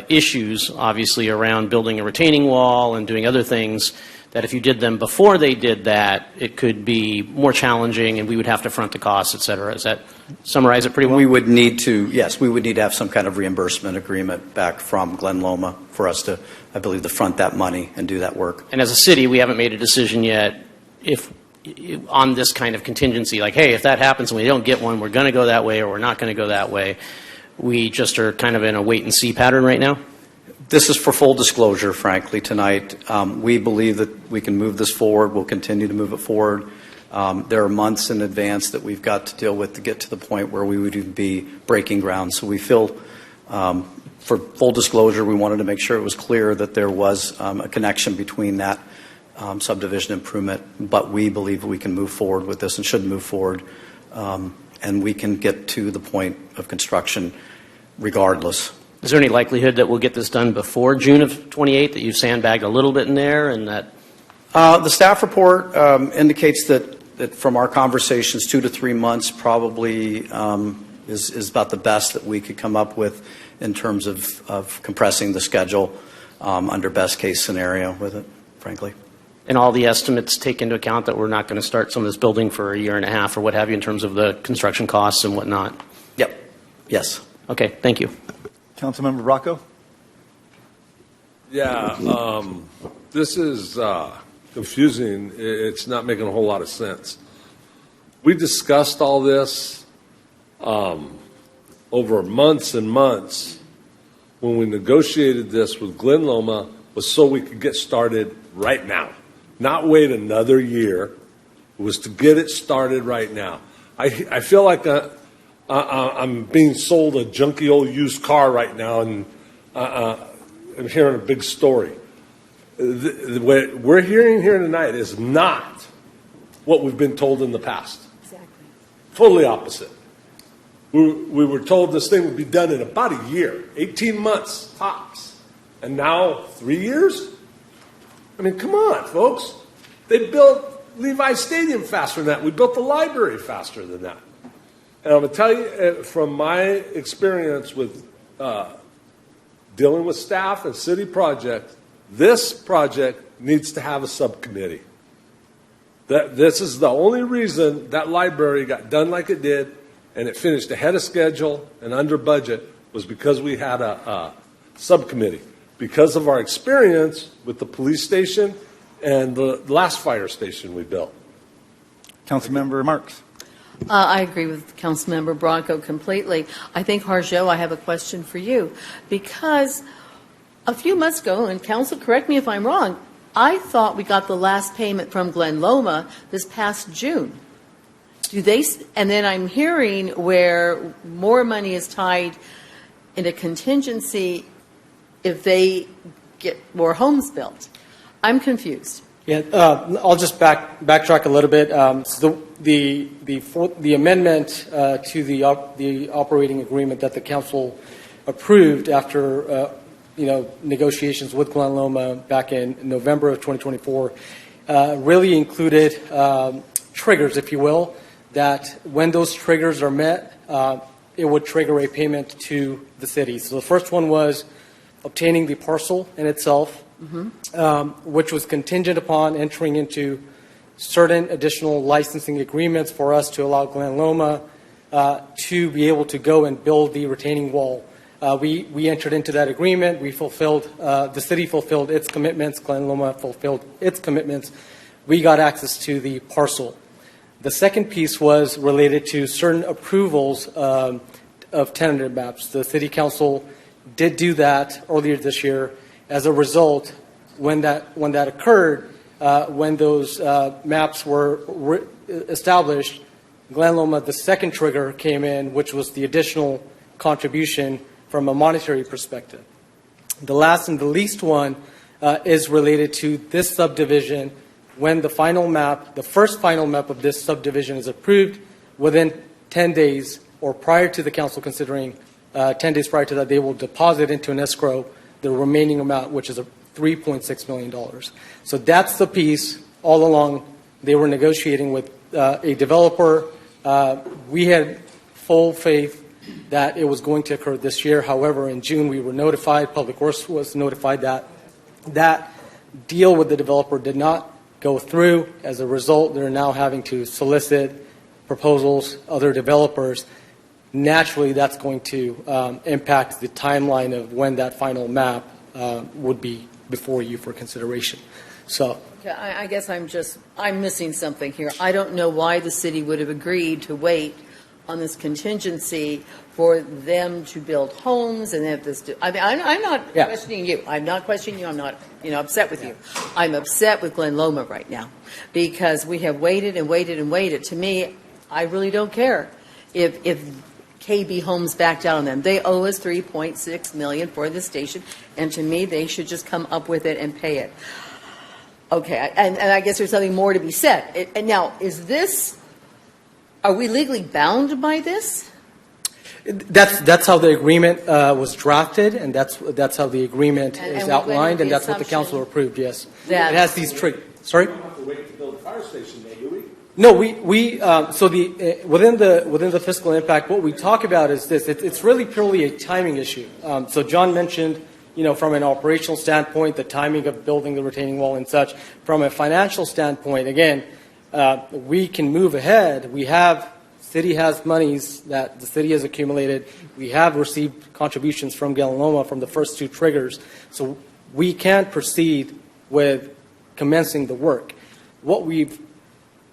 issues, obviously, around building a retaining wall and doing other things that if you did them before they did that, it could be more challenging and we would have to front the costs, et cetera. Does that summarize it pretty well? We would need to, yes, we would need to have some kind of reimbursement agreement back from Glen Loma for us to, I believe, to front that money and do that work. And as a city, we haven't made a decision yet on this kind of contingency, like, hey, if that happens and we don't get one, we're going to go that way or we're not going to go that way. We just are kind of in a wait-and-see pattern right now? This is for full disclosure, frankly, tonight. We believe that we can move this forward. We'll continue to move it forward. There are months in advance that we've got to deal with to get to the point where we would even be breaking ground. So we feel, for full disclosure, we wanted to make sure it was clear that there was a connection between that subdivision improvement, but we believe we can move forward with this and should move forward, and we can get to the point of construction regardless. Is there any likelihood that we'll get this done before June of 28, that you've sandbagged a little bit in there and that? The staff report indicates that from our conversations, 2 to 3 months probably is about the best that we could come up with in terms of compressing the schedule under best case scenario with it, frankly. And all the estimates take into account that we're not going to start some of this building for a year and a half or what have you in terms of the construction costs and whatnot? Yep. Yes. Okay. Thank you. Councilmember Bracco? Yeah, this is confusing. It's not making a whole lot of sense. We discussed all this over months and months when we negotiated this with Glen Loma, was so we could get started right now, not wait another year. It was to get it started right now. I feel like I'm being sold a junky old used car right now, and I'm hearing a big story. What we're hearing here tonight is not what we've been told in the past. Exactly. Totally opposite. We were told this thing would be done in about a year, 18 months tops. And now 3 years? I mean, come on, folks. They built Levi Stadium faster than that. We built the library faster than that. And I'm going to tell you, from my experience with dealing with staff and city projects, this project needs to have a subcommittee. This is the only reason that library got done like it did, and it finished ahead of schedule and under budget, was because we had a subcommittee. Because of our experience with the police station and the last fire station we built. Councilmember Marks? I agree with Councilmember Bronco completely. I think, Harjo, I have a question for you. Because a few months ago, and council, correct me if I'm wrong, I thought we got the last payment from Glen Loma this past June. And then I'm hearing where more money is tied in a contingency if they get more homes built. I'm confused. Yeah, I'll just backtrack a little bit. So the amendment to the operating agreement that the council approved after negotiations with Glen Loma back in November of 2024 really included triggers, if you will, that when those triggers are met, it would trigger a payment to the city. So the first one was obtaining the parcel in itself, which was contingent upon entering into certain additional licensing agreements for us to allow Glen Loma to be able to go and build the retaining wall. We entered into that agreement. We fulfilled, the city fulfilled its commitments. Glen Loma fulfilled its commitments. We got access to the parcel. The second piece was related to certain approvals of tentative maps. The city council did do that earlier this year. As a result, when that occurred, when those maps were established, Glen Loma, the second trigger came in, which was the additional contribution from a monetary perspective. The last and the least one is related to this subdivision. When the final map, the first final map of this subdivision is approved, within 10 days or prior to the council considering 10 days prior to that, they will deposit into an escrow the remaining amount, which is $3.6 million. So that's the piece all along. They were negotiating with a developer. We had full faith that it was going to occur this year. However, in June, we were notified, Public Works was notified that that deal with the developer did not go through. As a result, they're now having to solicit proposals, other developers. Naturally, that's going to impact the timeline of when that final map would be before you for consideration. So, okay, I guess I'm missing something here. I don't know why the city would have agreed to wait on this contingency for them to build homes and have this. I'm not questioning you. I'm not questioning you. I'm not, upset with you. I'm upset with Glen Loma right now because we have waited and waited and waited. To me, I really don't care if KB Homes backed out on them. They owe us $3.6 million for the station, and to me, they should just come up with it and pay it. Okay, and I guess there's something more to be said. And now, are we legally bound by this? That's how the agreement was drafted, and that's how the agreement is outlined, and that's what the council approved. Yes, it has these triggers. Sorry. We don't have to wait to build a fire station, though, do we? No, within the fiscal impact, what we talk about is this. It's really purely a timing issue. So John mentioned, from an operational standpoint, the timing of building the retaining wall and such. From a financial standpoint, again, we can move ahead. City has monies that the city has accumulated. We have received contributions from Glen Loma from the first two triggers. So we can proceed with commencing the work. What we've,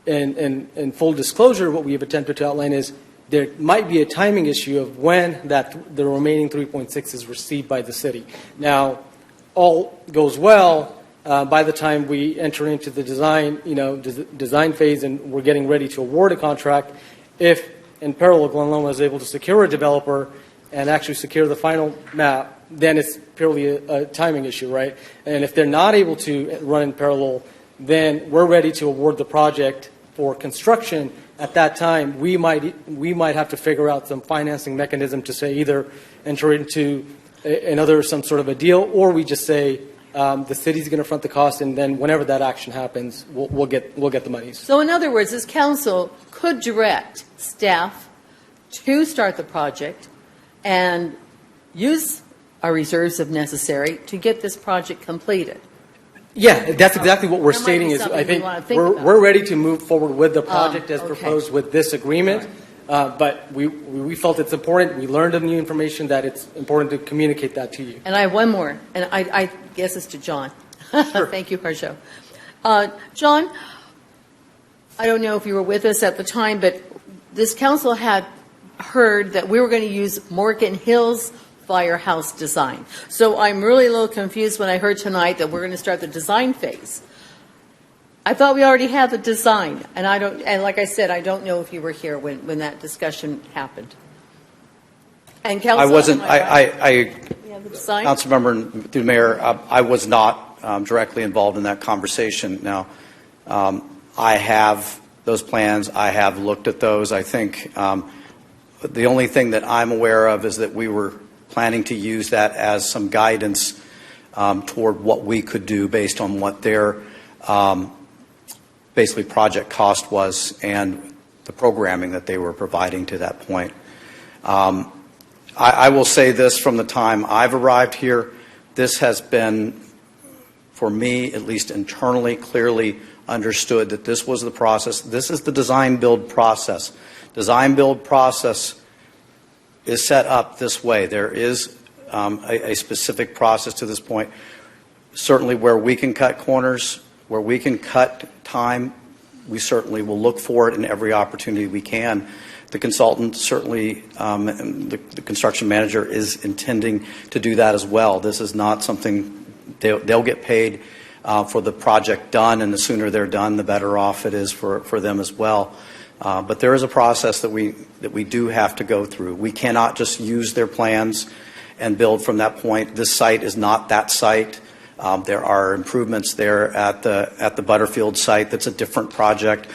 in full disclosure, what we have attempted to outline is there might be a timing issue of when the remaining 3.6 is received by the city. Now, all goes well. By the time we enter into the design phase and we're getting ready to award a contract, if in parallel Glen Loma is able to secure a developer and actually secure the final map, then it's purely a timing issue, right? And if they're not able to run in parallel, then we're ready to award the project for construction. At that time, we might have to figure out some financing mechanism to say either enter into some sort of a deal, or we just say the city's going to front the cost, and then whenever that action happens, we'll get the monies. So in other words, this council could direct staff to start the project and use our reserves if necessary to get this project completed. Yeah, that's exactly what we're stating. Is I think we're ready to move forward with the project as proposed with this agreement. But we felt it's important. We learned of new information that it's important to communicate that to you. And I have one more, and I guess it's to John. Sure. Thank you, Harsho. John, I don't know if you were with us at the time, but this council had heard that we were going to use Morgan Hills firehouse design. So I'm really a little confused when I heard tonight that we're going to start the design phase. I thought we already had the design, and like I said, I don't know if you were here when that discussion happened. And Council, I wasn't. design? Councilmember, through the mayor, I was not directly involved in that conversation. Now, I have those plans. I have looked at those. I think the only thing that I'm aware of is that we were planning to use that as some guidance toward what we could do based on what their basically project cost was and the programming that they were providing to that point. I will say this: from the time I've arrived here, this has been, for me at least internally, clearly understood that this was the process. This is the design-build process. Design-build process is set up this way. There is a specific process to this point. Certainly where we can cut corners, where we can cut time, we certainly will look for it in every opportunity we can. The consultant certainly, the construction manager is intending to do that as well. This is not something, they'll get paid for the project done, and the sooner they're done, the better off it is for them as well. But there is a process that we do have to go through. We cannot just use their plans and build from that point. This site is not that site. There are improvements there at the Butterfield site. That's a different project,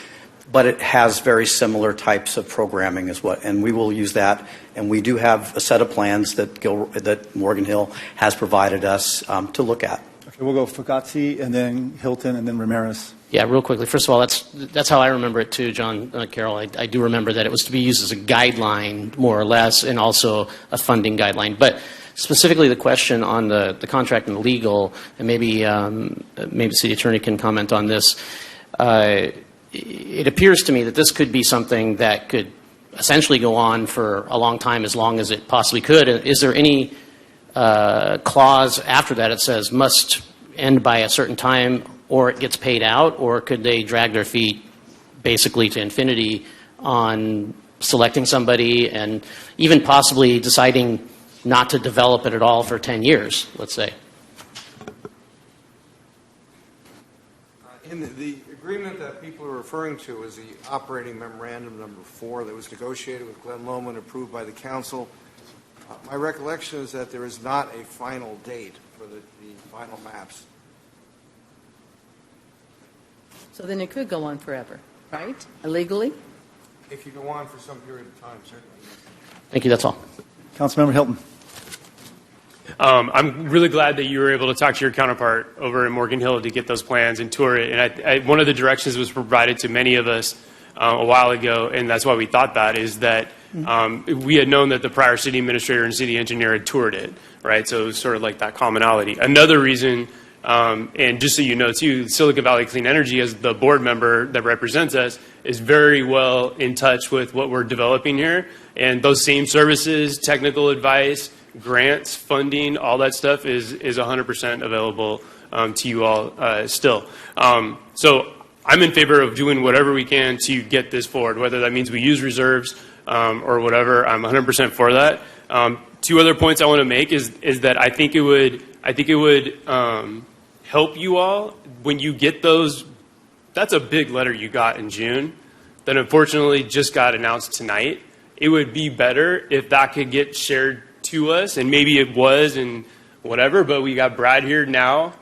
but it has very similar types of programming as well, and we will use that. And we do have a set of plans that Morgan Hill has provided us to look at. Okay, we'll go Fugazzi, and then Hilton, and then Ramirez. Yeah, real quickly. First of all, that's how I remember it too, John, Carol. I do remember that it was to be used as a guideline, more or less, and also a funding guideline. But specifically, the question on the contract and the legal, and maybe the city attorney can comment on this. It appears to me that this could be something that could essentially go on for a long time, as long as it possibly could. Is there any clause after that that says must end by a certain time, or it gets paid out, or could they drag their feet basically to infinity on selecting somebody and even possibly deciding not to develop it at all for 10 years, let's say? In the agreement that people are referring to is the operating memorandum number 4 that was negotiated with Glen Loma and approved by the council. My recollection is that there is not a final date for the final maps. So then it could go on forever, right? Illegally? If you go on for some period of time, certainly. Thank you. That's all. Councilmember Hilton. I'm really glad that you were able to talk to your counterpart over in Morgan Hill to get those plans and tour it. And one of the directions was provided to many of us a while ago, and that's why we thought that, is that we had known that the prior city administrator and city engineer had toured it, right? So it was sort of like that commonality. Another reason, and just so you know too, Silicon Valley Clean Energy, as the board member that represents us, is very well in touch with what we're developing here. And those same services, technical advice, grants, funding, all that stuff is 100% available to you all still. So I'm in favor of doing whatever we can to get this forward, whether that means we use reserves or whatever. I'm 100% for that. Two other points I want to make is that I think it would help you all when you get those. That's a big letter you got in June that unfortunately just got announced tonight. It would be better if that could get shared to us, and maybe it was and whatever, but we got Brad here now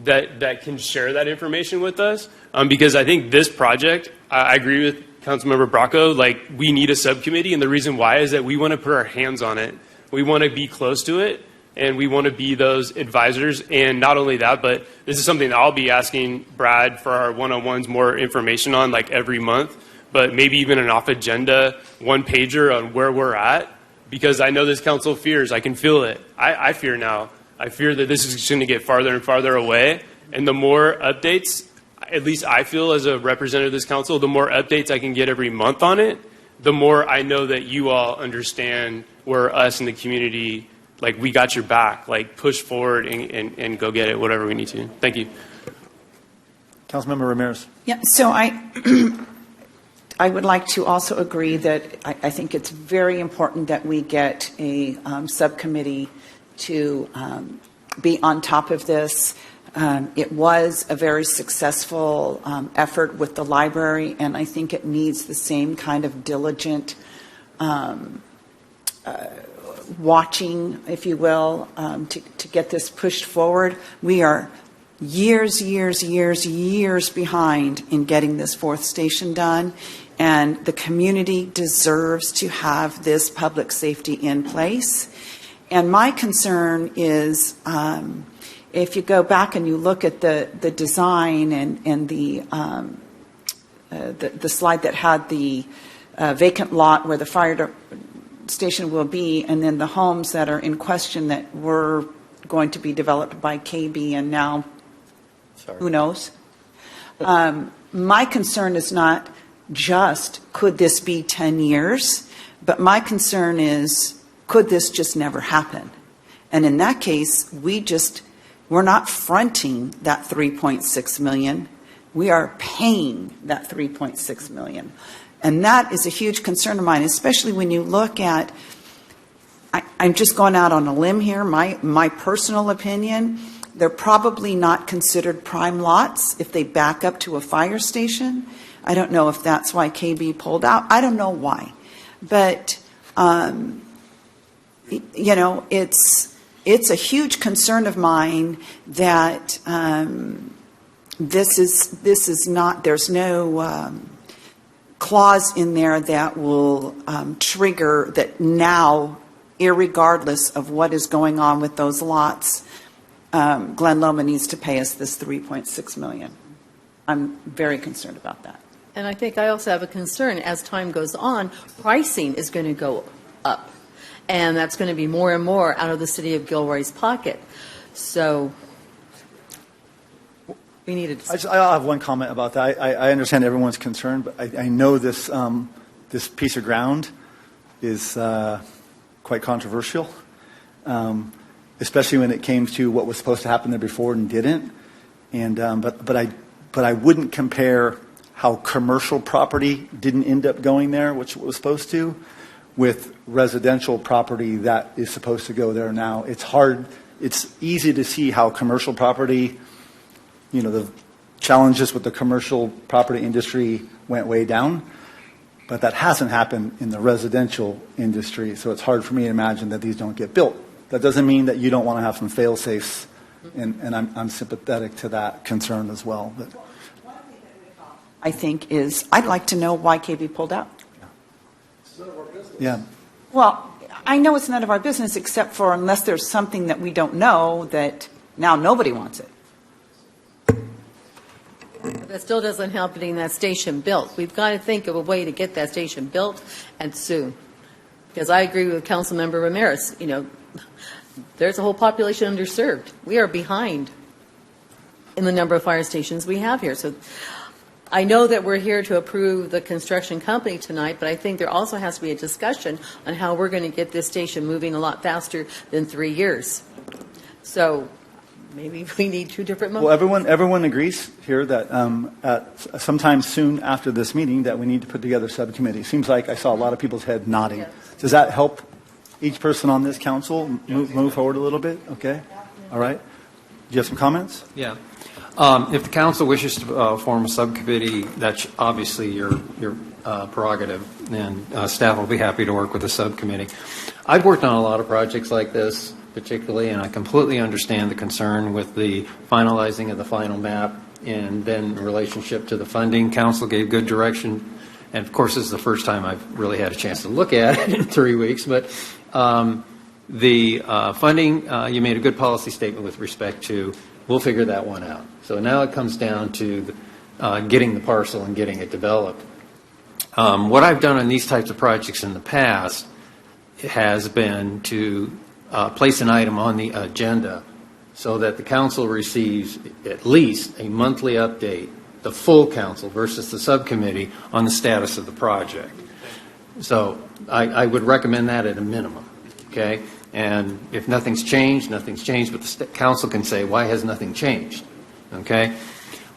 that can share that information with us, because I think this project, I agree with Councilmember Bracco, like we need a subcommittee, and the reason why is that we want to put our hands on it. We want to be close to it, and we want to be those advisors. And not only that, but this is something that I'll be asking Brad for our one-on-ones more information on, like every month, but maybe even an off-agenda one-pager on where we're at, because I know this council fears. I can feel it. I fear now. I fear that this is going to get farther and farther away, and the more updates, at least I feel as a representative of this council, the more updates I can get every month on it, the more I know that you all understand where us in the community, like, we got your back, like, push forward and go get it, whatever we need to. Thank you. Councilmember Ramirez. Yeah, so I would like to also agree that I think it's very important that we get a subcommittee to be on top of this. It was a very successful effort with the library, and I think it needs the same kind of diligent watching, if you will, to get this pushed forward. We are years behind in getting this fourth station done, and the community deserves to have this public safety in place. And my concern is, if you go back and you look at the design and the slide that had the vacant lot where the fire station will be, and then the homes that are in question that were going to be developed by KB and now who knows. My concern is not just could this be 10 years, but my concern is could this just never happen? And in that case, we're not fronting that $3.6 million. We are paying that $3.6 million. And that is a huge concern of mine, especially when you look at, I'm just going out on a limb here, my personal opinion, they're probably not considered prime lots if they back up to a fire station. I don't know if that's why KB pulled out. I don't know why. But, it's a huge concern of mine that this is not, there's no clause in there that will trigger that now, irregardless of what is going on with those lots, Glen Loma needs to pay us this $3.6 million. I'm very concerned about that. And I think I also have a concern, as time goes on, pricing is going to go up. And that's going to be more and more out of the city of Gilroy's pocket. So we needed to... I'll have one comment about that. I understand everyone's concern, but I know this piece of ground is quite controversial, especially when it came to what was supposed to happen there before and didn't. And but I wouldn't compare how commercial property didn't end up going there, which it was supposed to, with residential property that is supposed to go there now. It's hard. It's easy to see how commercial property, the challenges with the commercial property industry went way down, but that hasn't happened in the residential industry. So it's hard for me to imagine that these don't get built. That doesn't mean that you don't want to have some fail-safes, and I'm sympathetic to that concern as well. But I think is, I'd like to know why KB pulled out. It's none of our business. Yeah. Well, I know it's none of our business, except for unless there's something that we don't know that now nobody wants it. But that still doesn't help getting that station built. We've got to think of a way to get that station built, and soon. Because I agree with Councilmember Ramirez. There's a whole population underserved. We are behind in the number of fire stations we have here. So I know that we're here to approve the construction company tonight, but I think there also has to be a discussion on how we're going to get this station moving a lot faster than 3 years. So maybe we need two different motions. Well, everyone agrees here that at sometime soon after this meeting that we need to put together a subcommittee. Seems like I saw a lot of people's head nodding. Yes. Does that help each person on this council move forward a little bit? Okay. All right. Do you have some comments? Yeah. If the council wishes to form a subcommittee, that's obviously your prerogative, and staff will be happy to work with the subcommittee. I've worked on a lot of projects like this, particularly, and I completely understand the concern with the finalizing of the final map and then in relationship to the funding. Council gave good direction, and of course, this is the first time I've really had a chance to look at it in 3 weeks, but the funding, you made a good policy statement with respect to. We'll figure that one out. So now it comes down to getting the parcel and getting it developed. What I've done on these types of projects in the past has been to place an item on the agenda so that the council receives at least a monthly update, the full council versus the subcommittee, on the status of the project. So I would recommend that at a minimum, okay? And if nothing's changed, nothing's changed, but the council can say, why has nothing changed? Okay?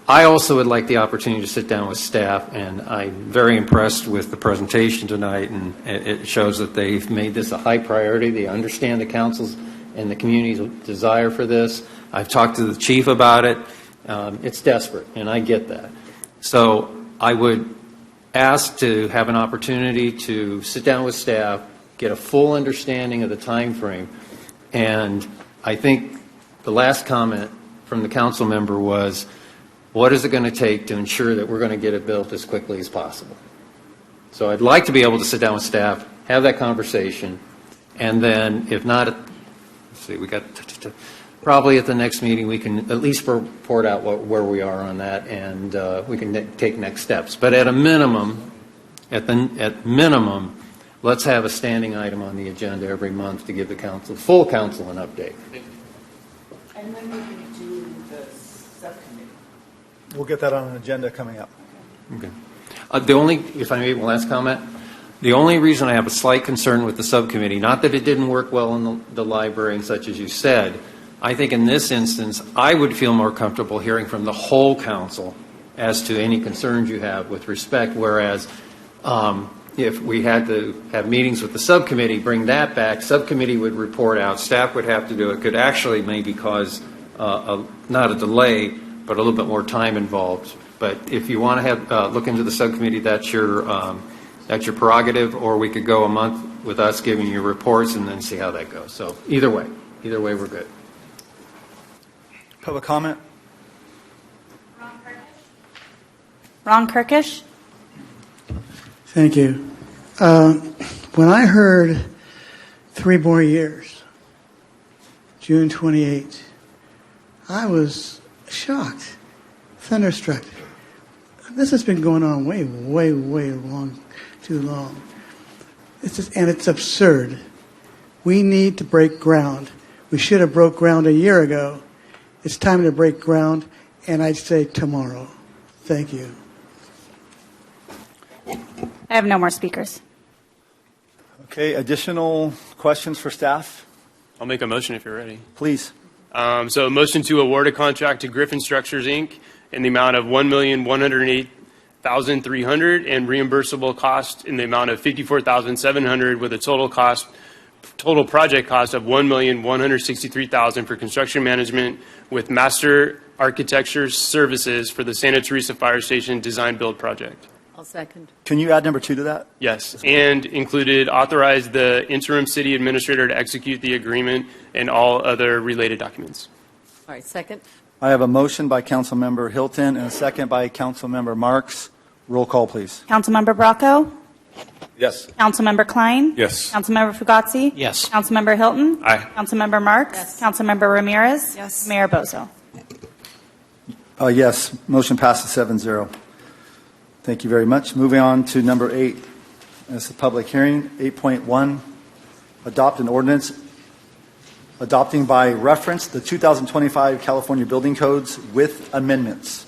I also would like the opportunity to sit down with staff, and I'm very impressed with the presentation tonight, and it shows that they've made this a high priority. They understand the council's and the community's desire for this. I've talked to the chief about it. It's desperate, and I get that. So I would ask to have an opportunity to sit down with staff, get a full understanding of the time frame, and I think the last comment from the council member was, what is it going to take to ensure that we're going to get it built as quickly as possible? So I'd like to be able to sit down with staff, have that conversation, and then if not, let's see, we got probably at the next meeting we can at least report out where we are on that, and we can take next steps. But at a minimum, at minimum, let's have a standing item on the agenda every month to give the council, full council, an update. And when will you do the subcommittee? We'll get that on an agenda coming up. Okay. The only, if I may, one last comment. The only reason I have a slight concern with the subcommittee, not that it didn't work well in the library and such as you said, I think in this instance, I would feel more comfortable hearing from the whole council as to any concerns you have with respect, whereas if we had to have meetings with the subcommittee, bring that back, subcommittee would report out, staff would have to do it, could actually maybe cause not a delay, but a little bit more time involved. But if you want to have look into the subcommittee, that's your prerogative, or we could go a month with us giving you reports and then see how that goes. So either way we're good. Public comment? Ron Kirkish. Thank you. When I heard 3 more years, June 28, I was shocked, thunderstruck. This has been going on way too long. And it's absurd. We need to break ground. We should have broke ground a year ago. It's time to break ground, and I'd say tomorrow. Thank you. I have no more speakers. Okay, additional questions for staff? I'll make a motion if you're ready. Please. So a motion to award a contract to Griffin Structures, Inc. in the amount of $1,108,300 and reimbursable cost in the amount of $54,700 with a total project cost of $1,163,000 for construction management with Master Architecture Services for the Santa Teresa Fire Station Design Build Project. I'll second. Can you add number 2 to that? Yes, and included authorize the interim city administrator to execute the agreement and all other related documents. All right, second. I have a motion by Councilmember Hilton and a second by Councilmember Marks. Roll call, please. Councilmember Bracco. Yes. Councilmember Klein. Yes. Councilmember Fugazi. Yes. Councilmember Hilton. Aye. Councilmember Marks. Yes. Councilmember Ramirez. Yes. Mayor Bozo. Yes. Motion passes 7-0. Thank you very much. Moving on to number 8. It's a public hearing. 8.1, adopt an ordinance adopting by reference the 2025 California Building Codes with amendments.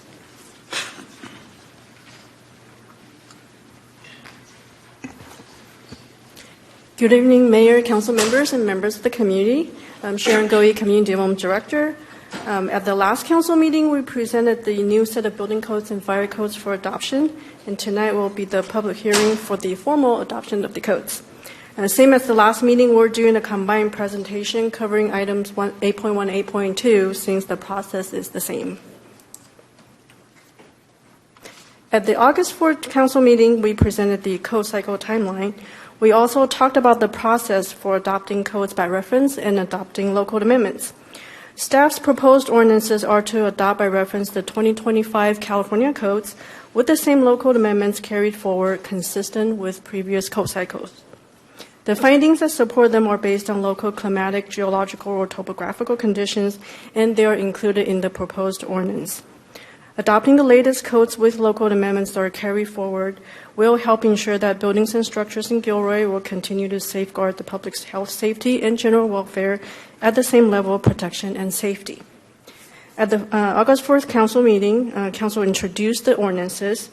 Good evening, Mayor, council members, and members of the community. I'm Sharon Goey, Community Development Director. At the last council meeting, we presented the new set of building codes and fire codes for adoption, and tonight will be the public hearing for the formal adoption of the codes. Same as the last meeting, we're doing a combined presentation covering items 8.1 and 8.2 since the process is the same. At the August 4th council meeting, we presented the code cycle timeline. We also talked about the process for adopting codes by reference and adopting local amendments. Staff's proposed ordinances are to adopt by reference the 2025 California codes with the same local amendments carried forward consistent with previous code cycles. The findings that support them are based on local climatic, geological, or topographical conditions, and they are included in the proposed ordinance. Adopting the latest codes with local amendments that are carried forward will help ensure that buildings and structures in Gilroy will continue to safeguard the public's health, safety, and general welfare at the same level of protection and safety. At the August 4th council meeting, council introduced the ordinances.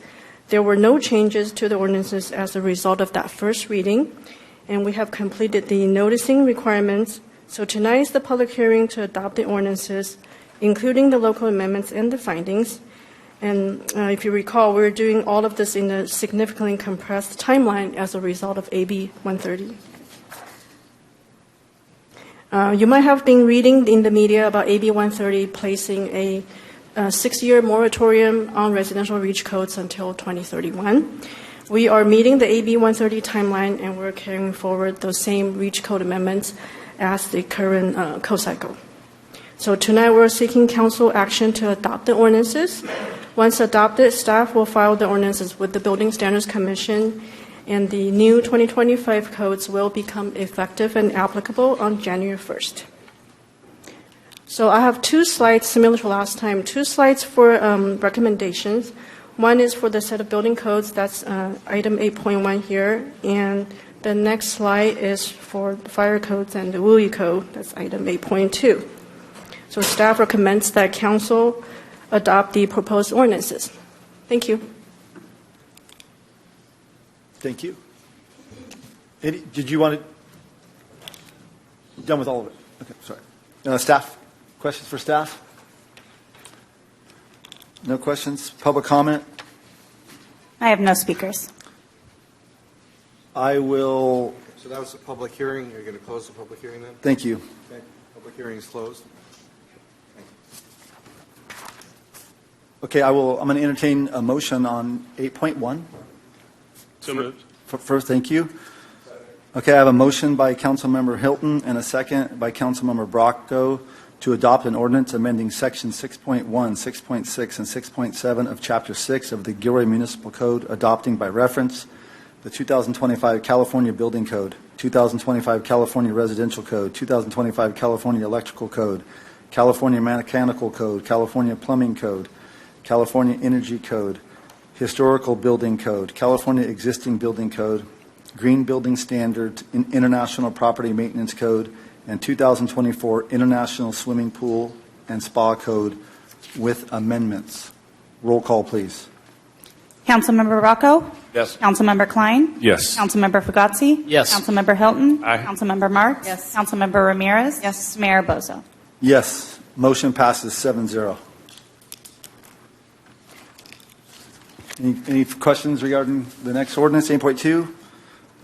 There were no changes to the ordinances as a result of that first reading, and we have completed the noticing requirements. So tonight is the public hearing to adopt the ordinances, including the local amendments and the findings. And if you recall, we're doing all of this in a significantly compressed timeline as a result of AB 130. You might have been reading in the media about AB 130 placing a 6-year moratorium on residential REACH codes until 2031. We are meeting the AB 130 timeline, and we're carrying forward those same REACH code amendments as the current code cycle. So tonight we're seeking council action to adopt the ordinances. Once adopted, staff will file the ordinances with the Building Standards Commission, and the new 2025 codes will become effective and applicable on January 1st. So I have 2 slides similar to last time, 2 slides for recommendations. One is for the set of building codes, that's item 8.1 here, and the next slide is for the fire codes and the WUI code, that's item 8.2. So staff recommends that council adopt the proposed ordinances. Thank you. Thank you. Did you want to? Done with all of it? Okay, sorry. Staff? Questions for staff? No questions? Public comment? I have no speakers. I will. So that was the public hearing. You're going to close the public hearing then? Thank you. Okay. Public hearing is closed. Okay, I'm going to entertain a motion on 8.1. So moved. First, thank you. Okay, I have a motion by Councilmember Hilton and a second by Councilmember Bracco to adopt an ordinance amending Section 6.1, 6.6, and 6.7 of Chapter 6 of the Gilroy Municipal Code, adopting by reference the 2025 California Building Code, 2025 California Residential Code, 2025 California Electrical Code, California Mechanical Code, California Plumbing Code, California Energy Code, Historical Building Code, California Existing Building Code, Green Building Standards, International Property Maintenance Code, and 2024 International Swimming Pool and Spa Code with amendments. Roll call, please. Councilmember Rocco? Yes. Councilmember Klein? Yes. Councilmember Fugazzi? Yes. Councilmember Hilton? Aye. Councilmember Marks? Yes. Councilmember Ramirez? Yes. Mayor Bozo? Yes. Motion passes 7-0. Any questions regarding the next ordinance, 8.2?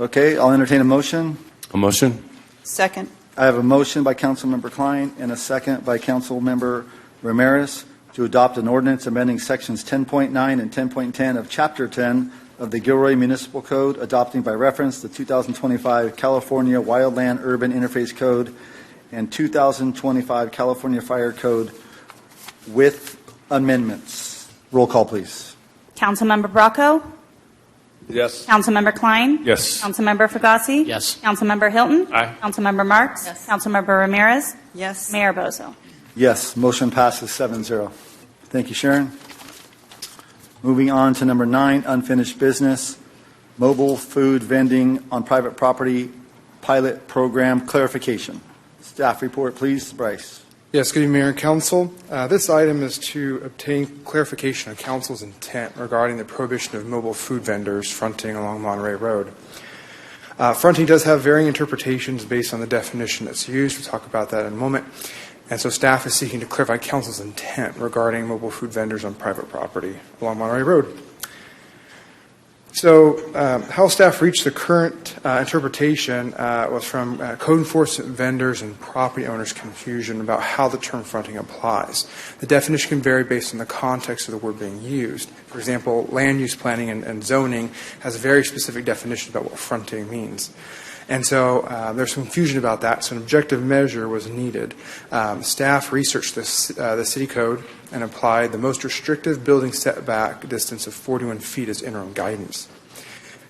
Okay, I'll entertain a motion. A motion? Second. I have a motion by Councilmember Klein and a second by Councilmember Ramirez to adopt an ordinance amending Sections 10.9 and 10.10 of Chapter 10 of the Gilroy Municipal Code, adopting by reference the 2025 California Wildland Urban Interface Code and 2025 California Fire Code with amendments. Roll call, please. Councilmember Bracco? Yes. Councilmember Klein? Yes. Councilmember Fugazzi? Yes. Councilmember Hilton? Aye. Councilmember Marks? Yes. Councilmember Ramirez? Yes. Mayor Bozo? Yes, motion passes 7-0. Thank you, Sharon. Moving on to number 9, unfinished business, mobile food vending on private property pilot program clarification. Staff report, please. Bryce. Yes, good evening, Mayor and Council. This item is to obtain clarification of Council's intent regarding the prohibition of mobile food vendors fronting along Monterey Road. Fronting does have varying interpretations based on the definition that's used. We'll talk about that in a moment. And so staff is seeking to clarify Council's intent regarding mobile food vendors on private property along Monterey Road. So how staff reached the current interpretation was from code enforcement vendors and property owners' confusion about how the term fronting applies. The definition can vary based on the context of the word being used. For example, land use planning and zoning has a very specific definition about what fronting means. And so there's some confusion about that, so an objective measure was needed. Staff researched the city code and applied the most restrictive building setback distance of 41 feet as interim guidance.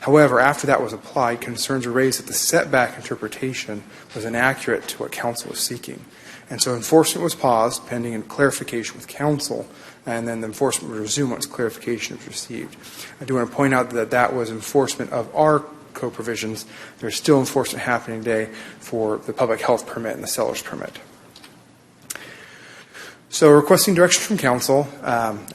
However, after that was applied, concerns were raised that the setback interpretation was inaccurate to what Council was seeking. And so enforcement was paused pending clarification with Council, and then the enforcement would resume once clarification was received. I do want to point out that that was enforcement of our code provisions. There's still enforcement happening today for the public health permit and the seller's permit. So requesting direction from Council,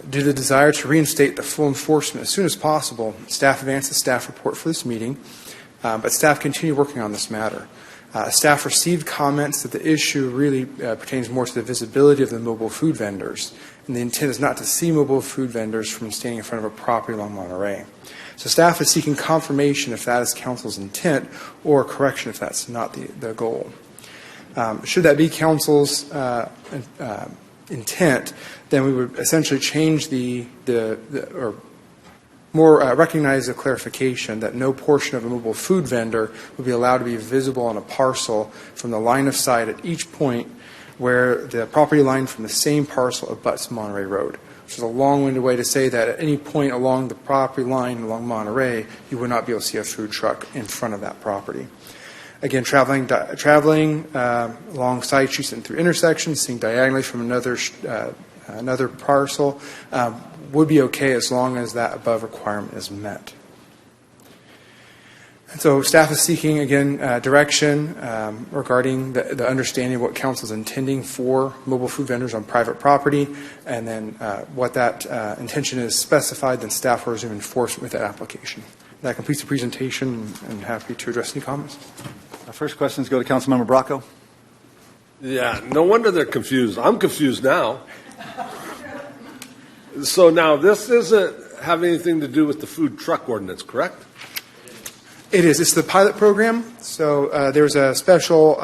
due to the desire to reinstate the full enforcement as soon as possible, staff advanced the staff report for this meeting, but staff continue working on this matter. Staff received comments that the issue really pertains more to the visibility of the mobile food vendors, and the intent is not to see mobile food vendors from standing in front of a property along Monterey. So staff is seeking confirmation if that is council's intent, or correction if that's not the goal. Should that be council's intent, then we would essentially change or more recognize the clarification that no portion of a mobile food vendor would be allowed to be visible on a parcel from the line of sight at each point where the property line from the same parcel abuts Monterey Road, which is a long-winded way to say that at any point along the property line along Monterey, you would not be able to see a food truck in front of that property. Again, traveling along side streets and through intersections, seeing diagonally from another parcel would be okay as long as that above requirement is met. And so staff is seeking, again, direction regarding the understanding of what council is intending for mobile food vendors on private property, and then what that intention is specified, then staff will resume enforcement with that application. That completes the presentation, and happy to address any comments. Our first questions go to Councilmember Bracco. Yeah, no wonder they're confused. I'm confused now. So now this doesn't have anything to do with the food truck ordinance, correct? It is. It's the pilot program. So there's a special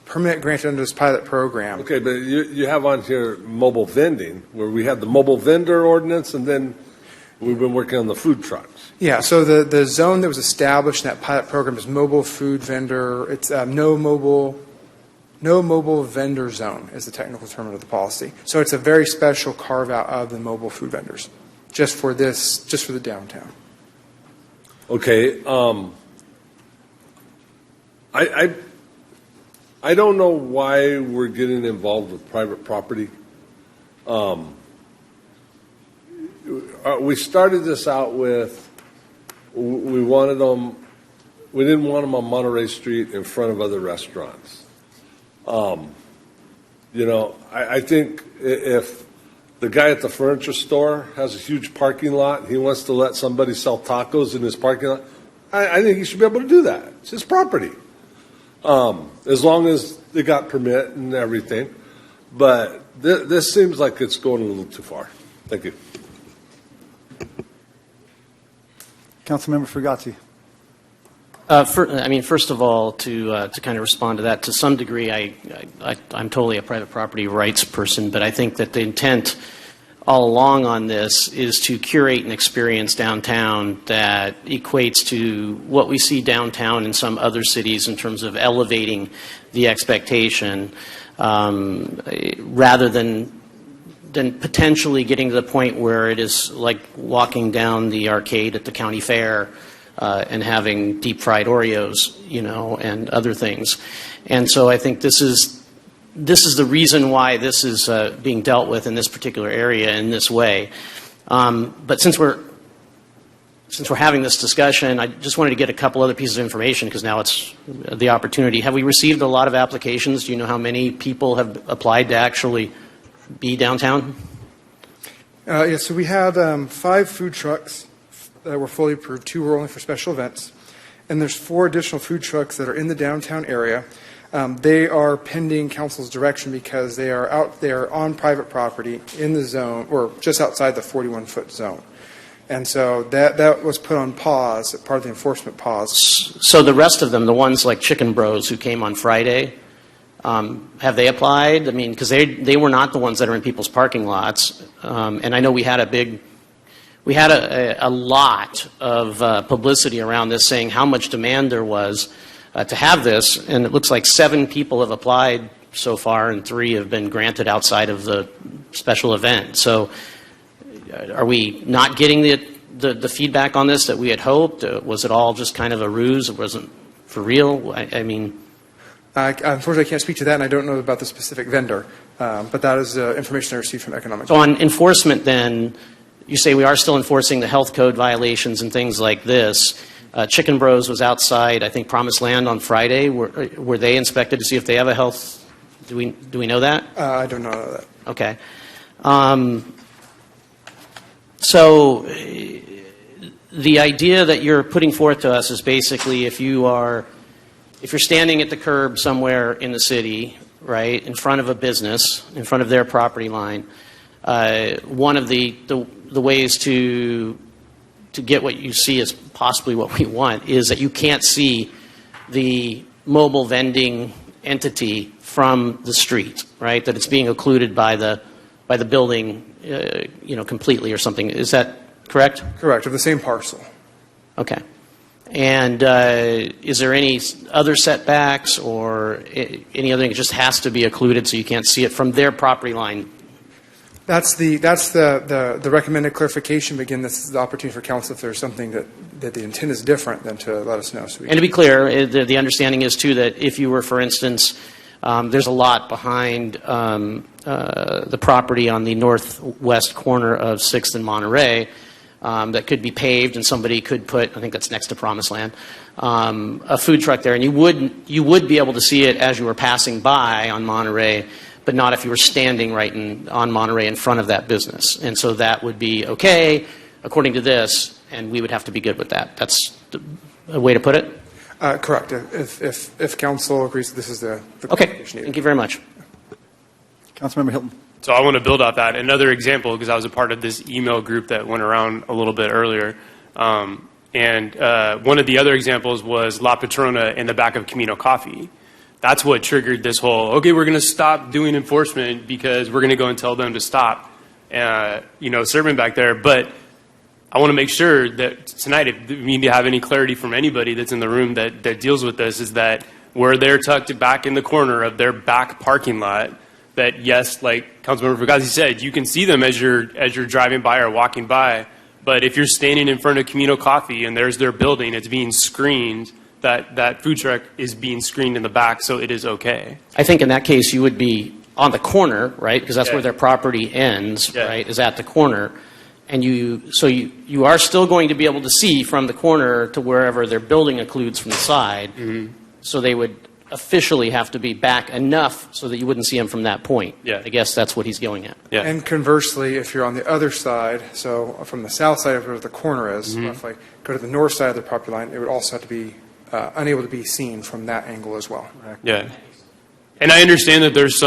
permit granted under this pilot program. Okay, but you have on here mobile vending, where we have the mobile vendor ordinance, and then we've been working on the food trucks. Yeah, so the zone that was established in that pilot program is mobile food vendor. It's no mobile vendor zone is the technical term of the policy. So it's a very special carve out of the mobile food vendors, just for the downtown. Okay, I don't know why we're getting involved with private property. We started this out with we didn't want them on Monterey Street in front of other restaurants. I think if the guy at the furniture store has a huge parking lot, he wants to let somebody sell tacos in his parking lot, I think he should be able to do that. It's his property. As long as they got permit and everything. But this seems like it's going a little too far. Thank you. Councilmember Fugazzi. First of all, to kind of respond to that, to some degree, I'm totally a private property rights person, but I think that the intent all along on this is to curate an experience downtown that equates to what we see downtown in some other cities in terms of elevating the expectation, rather than potentially getting to the point where it is like walking down the arcade at the county fair and having deep fried Oreos, and other things. And so I think this is the reason why this is being dealt with in this particular area in this way. But since we're having this discussion, I just wanted to get a couple other pieces of information because now it's the opportunity. Have we received a lot of applications? Do you know how many people have applied to actually be downtown? Yes, so we have 5 food trucks that were fully approved. 2 were only for special events. And there's 4 additional food trucks that are in the downtown area. They are pending council's direction because they are out there on private property in the zone, or just outside the 41-foot zone. And so that was put on pause, part of the enforcement pause. So the rest of them, the ones like Chicken Bros who came on Friday, have they applied? I mean, because they were not the ones that are in people's parking lots. And I know we had a lot of publicity around this saying how much demand there was to have this, and it looks like 7 people have applied so far, and 3 have been granted outside of the special event. So are we not getting the feedback on this that we had hoped? Was it all just kind of a ruse? It wasn't for real? Unfortunately, I can't speak to that, and I don't know about the specific vendor, but that is information I received from economic. So on enforcement then, you say we are still enforcing the health code violations and things like this. Chicken Bros was outside, I think, Promised Land on Friday. Were they inspected to see if they have a health? Do we know that? I don't know that. Okay. So the idea that you're putting forth to us is basically if you're standing at the curb somewhere in the city, right, in front of a business, in front of their property line, one of the ways to get what you see as possibly what we want is that you can't see the mobile vending entity from the street, right? That it's being occluded by the building, completely or something. Is that correct? Correct, of the same parcel. Okay. And is there any other setbacks or any other thing? It just has to be occluded so you can't see it from their property line. That's the recommended clarification. But again, this is the opportunity for council if there's something that the intent is different, then to let us know. So And to be clear, the understanding is too that if you were, for instance, there's a lot behind the property on the northwest corner of 6th and Monterey that could be paved, and somebody could put, I think that's next to Promised Land, a food truck there, and you would be able to see it as you were passing by on Monterey, but not if you were standing right on Monterey in front of that business. And so that would be okay, according to this, and we would have to be good with that. That's a way to put it? Correct. If council agrees that this is the okay. Thank you very much. Councilmember Hilton. So I want to build off that. Another example, because I was a part of this email group that went around a little bit earlier. And one of the other examples was La Patrona in the back of Camino Coffee. That's what triggered this whole, okay, we're going to stop doing enforcement because we're going to go and tell them to stop, serving back there. But I want to make sure that tonight, if we need to have any clarity from anybody that's in the room that deals with this, is that where they're tucked back in the corner of their back parking lot, that yes, like Councilmember Fugazi said, you can see them as you're driving by or walking by. But if you're standing in front of Camino Coffee and there's their building, it's being screened, that food truck is being screened in the back, so it is okay. I think in that case you would be on the corner, right? Because that's where their property ends, right? Is at the corner. And you are still going to be able to see from the corner to wherever their building occludes from the side. Mm-hmm. So they would officially have to be back enough so that you wouldn't see them from that point. Yeah. I guess that's what he's going at. Yeah. And conversely, if you're on the other side, so from the south side of where the corner is, if I go to the north side of the property line, it would also have to be unable to be seen from that angle as well. Yeah. And I understand that there's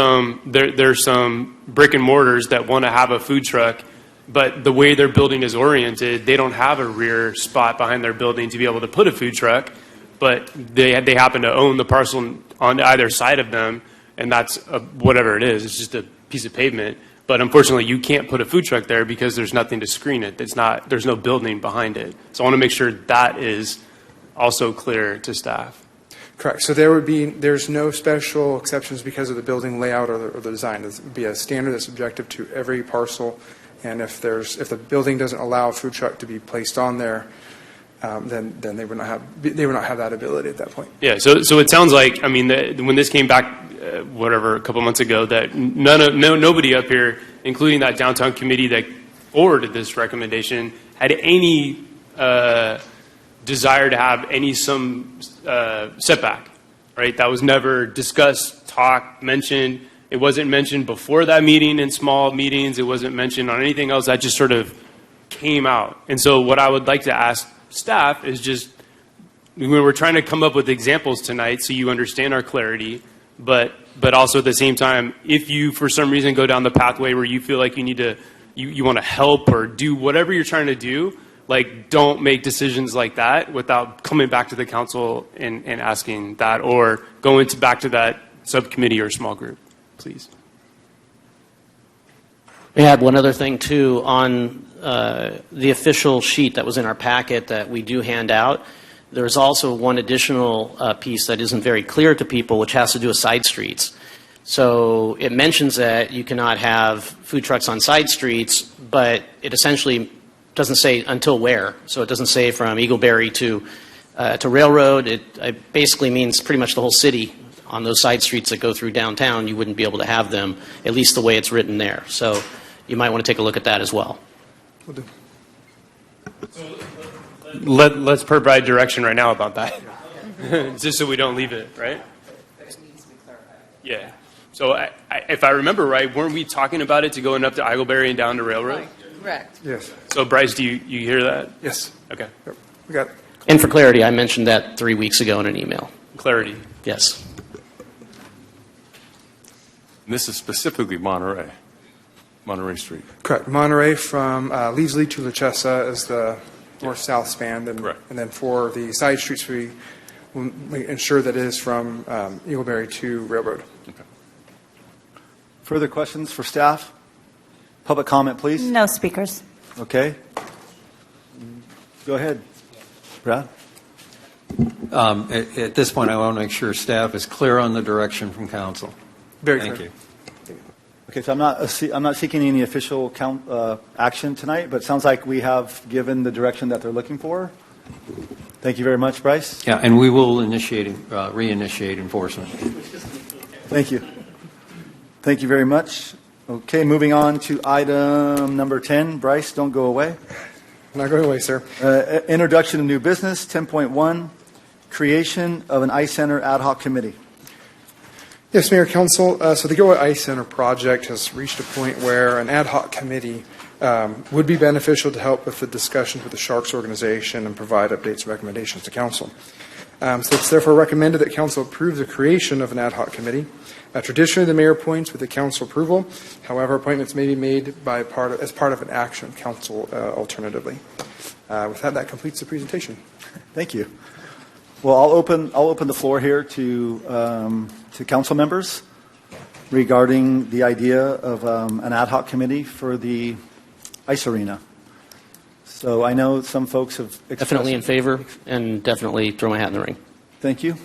some brick and mortars that want to have a food truck, but the way their building is oriented, they don't have a rear spot behind their building to be able to put a food truck, but they happen to own the parcel on either side of them, and that's whatever it is. It's just a piece of pavement. But unfortunately, you can't put a food truck there because there's nothing to screen it. There's no building behind it. So I want to make sure that is also clear to staff. Correct. So there's no special exceptions because of the building layout or the design. It would be a standard that's objective to every parcel. And if the building doesn't allow a food truck to be placed on there, then they would not have that ability at that point. Yeah. So it sounds like, I mean, when this came back, a couple months ago, that nobody up here, including that downtown committee that forwarded this recommendation, had any desire to have some setback. Right. That was never discussed, talked, mentioned. It wasn't mentioned before that meeting in small meetings. It wasn't mentioned on anything else. That just sort of came out. And so what I would like to ask staff is just, when we're trying to come up with examples tonight so you understand our clarity, but also at the same time, if you for some reason go down the pathway where you feel like you want to help or do whatever you're trying to do, like, don't make decisions like that without coming back to the council and asking that, or going back to that subcommittee or small group. Please. We had one other thing, too, on the official sheet that was in our packet that we do hand out. There's also one additional piece that isn't very clear to people, which has to do with side streets. So it mentions that you cannot have food trucks on side streets, but it essentially doesn't say until where. So it doesn't say from Eagleberry to Railroad. It basically means pretty much the whole city. On those side streets that go through downtown, you wouldn't be able to have them, at least the way it's written there. So you might want to take a look at that as well. We'll do. Let's provide direction right now about that, just so we don't leave it, right? Yeah. So if I remember right, weren't we talking about it to going up to Eagleberry and down to Railroad? Correct. Yes. So Bryce, do you hear that? Yes. Okay. Yep. We got it. And for clarity, I mentioned that 3 weeks ago in an email. Clarity. Yes. And this is specifically Monterey. Monterey Street. Correct. Monterey from Leasley to La Chesa is the north-south span. And then for the side streets, we ensure that it is from Eagleberry to Railroad. Further questions for staff? Public comment, please. No speakers. Okay. Go ahead, Brad. At this point, I want to make sure staff is clear on the direction from council. Very Thank clear. you. Okay, so I'm not seeking any official action tonight, but it sounds like we have given the direction that they're looking for. Thank you very much, Bryce. Yeah, and we will reinitiate enforcement. Thank you. Thank you very much. Okay, moving on to item number 10. Bryce, don't go away. Not going away, sir. Introduction of new business, 10.1, creation of an ice center ad hoc committee. Yes, Mayor, Council. So the Gilroy Ice Center project has reached a point where an ad hoc committee would be beneficial to help with the discussions with the Sharks organization and provide updates and recommendations to Council. So it's therefore recommended that Council approve the creation of an ad hoc committee. Traditionally, the Mayor appoints with the Council approval. However, appointments may be made as part of an action of Council alternatively. With that completes the presentation. Thank you. Well, I'll open the floor here to council members regarding the idea of an ad hoc committee for the ice arena. So I know some folks have expressed Definitely in favor, and definitely throw my hat in the ring. Thank you.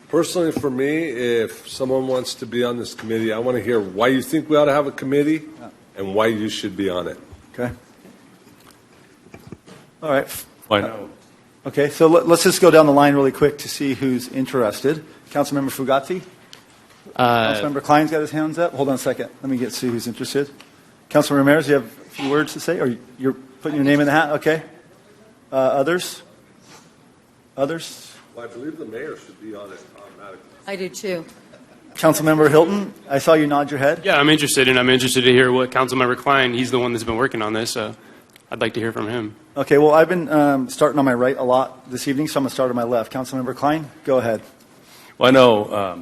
Personally, for me, if someone wants to be on this committee, I want to hear why you think we ought to have a committee and why you should be on it. Okay. All right. Why no? Okay, so let's just go down the line really quick to see who's interested. Councilmember Fugazzi? Councilmember Klein's got his hands up. Hold on a second. Let me see who's interested. Councilmember Ramirez, you have a few words to say? Or you're putting your name in the hat? Okay. Others? Others? Well, I believe the mayor should be on it automatically. I do too. Councilmember Hilton, I saw you nod your head. Yeah, I'm interested to hear what Councilmember Klein, he's the one that's been working on this, so I'd like to hear from him. Okay, well, I've been starting on my right a lot this evening, so I'm going to start on my left. Councilmember Klein, go ahead. Well, I know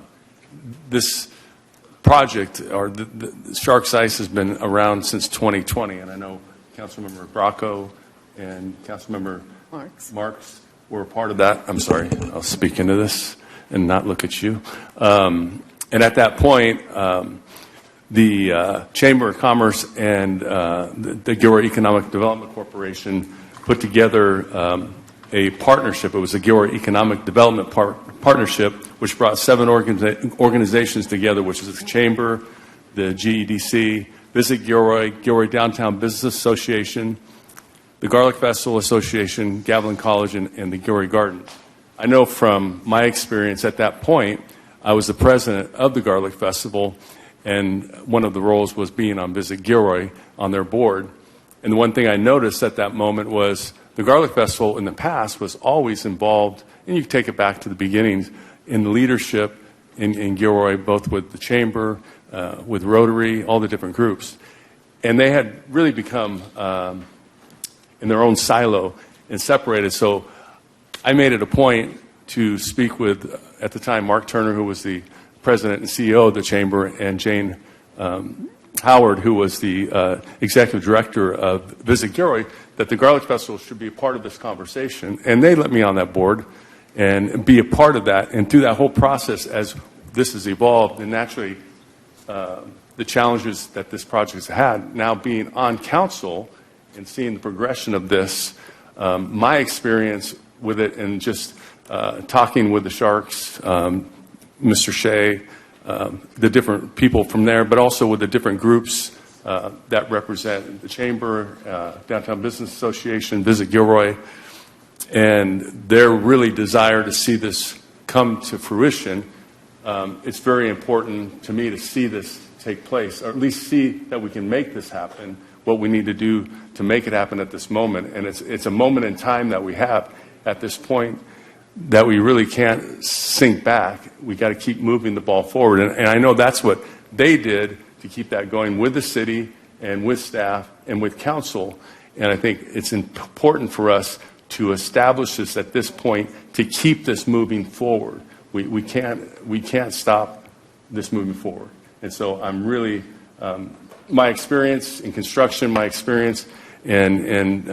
this project, or the Sharks Ice, has been around since 2020, and I know Councilmember Bracco and Councilmember Marks were a part of that. I'm sorry, I'll speak into this and not look at you. And at that point, the Chamber of Commerce and the Gilroy Economic Development Corporation put together a partnership. It was a Gilroy Economic Development Partnership, which brought 7 organizations together, which is the Chamber, the GEDC, Visit Gilroy, Gilroy Downtown Business Association, the Garlic Festival Association, Gavilan College, and the Gilroy Gardens. I know from my experience at that point, I was the president of the Garlic Festival, and one of the roles was being on Visit Gilroy on their board. And the one thing I noticed at that moment was the Garlic Festival in the past was always involved, and you take it back to the beginnings, in leadership in Gilroy, both with the Chamber, with Rotary, all the different groups. And they had really become in their own silo and separated. So I made it a point to speak with, at the time, Mark Turner, who was the president and CEO of the Chamber, and Jane Howard, who was the executive director of Visit Gilroy, that the Garlic Festival should be a part of this conversation. And they let me on that board and be a part of that. And through that whole process, as this has evolved, and naturally the challenges that this project has had, now being on council and seeing the progression of this, my experience with it, and just talking with the Sharks, Mr. Shea, the different people from there, but also with the different groups that represent the Chamber, Downtown Business Association, Visit Gilroy, and their really desire to see this come to fruition. It's very important to me to see this take place, or at least see that we can make this happen, what we need to do to make it happen at this moment. And it's a moment in time that we have at this point that we really can't sink back. We got to keep moving the ball forward. And I know that's what they did to keep that going with the city and with staff and with council. And I think it's important for us to establish this at this point to keep this moving forward. we can't stop this moving forward. And so I'm really, my experience in construction, my experience in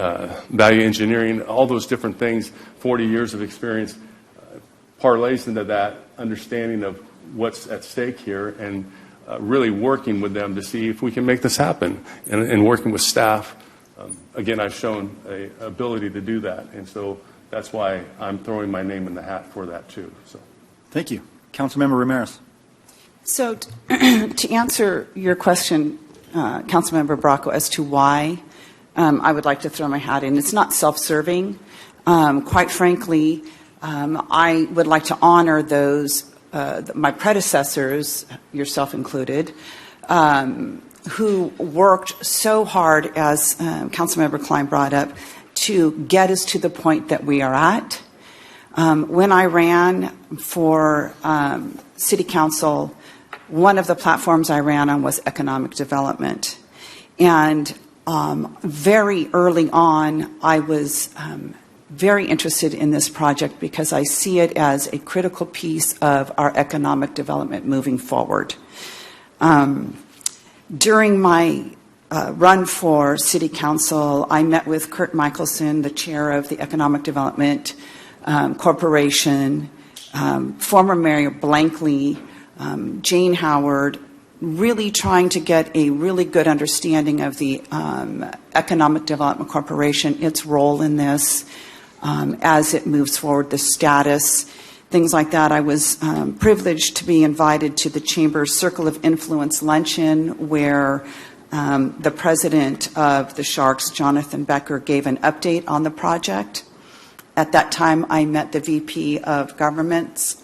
value engineering, all those different things, 40 years of experience, parlays into that understanding of what's at stake here, and really working with them to see if we can make this happen, and working with staff. Again, I've shown an ability to do that, and so that's why I'm throwing my name in the hat for that too. So, thank you. Councilmember Ramirez. So to answer your question, Councilmember Bracco, as to why I would like to throw my hat in, it's not self-serving. Quite frankly, I would like to honor those, my predecessors, yourself included, who worked so hard, as Councilmember Klein brought up, to get us to the point that we are at. When I ran for City Council, one of the platforms I ran on was economic development. And very early on, I was very interested in this project because I see it as a critical piece of our economic development moving forward. During my run for City Council, I met with Kurt Michelson, the chair of the Economic Development Corporation, former Mayor Blankley, Jane Howard, really trying to get a really good understanding of the Economic Development Corporation, its role in this as it moves forward, the status, things like that. I was privileged to be invited to the Chamber's Circle of Influence luncheon, where the president of the Sharks, Jonathan Becker, gave an update on the project. At that time, I met the VP of Government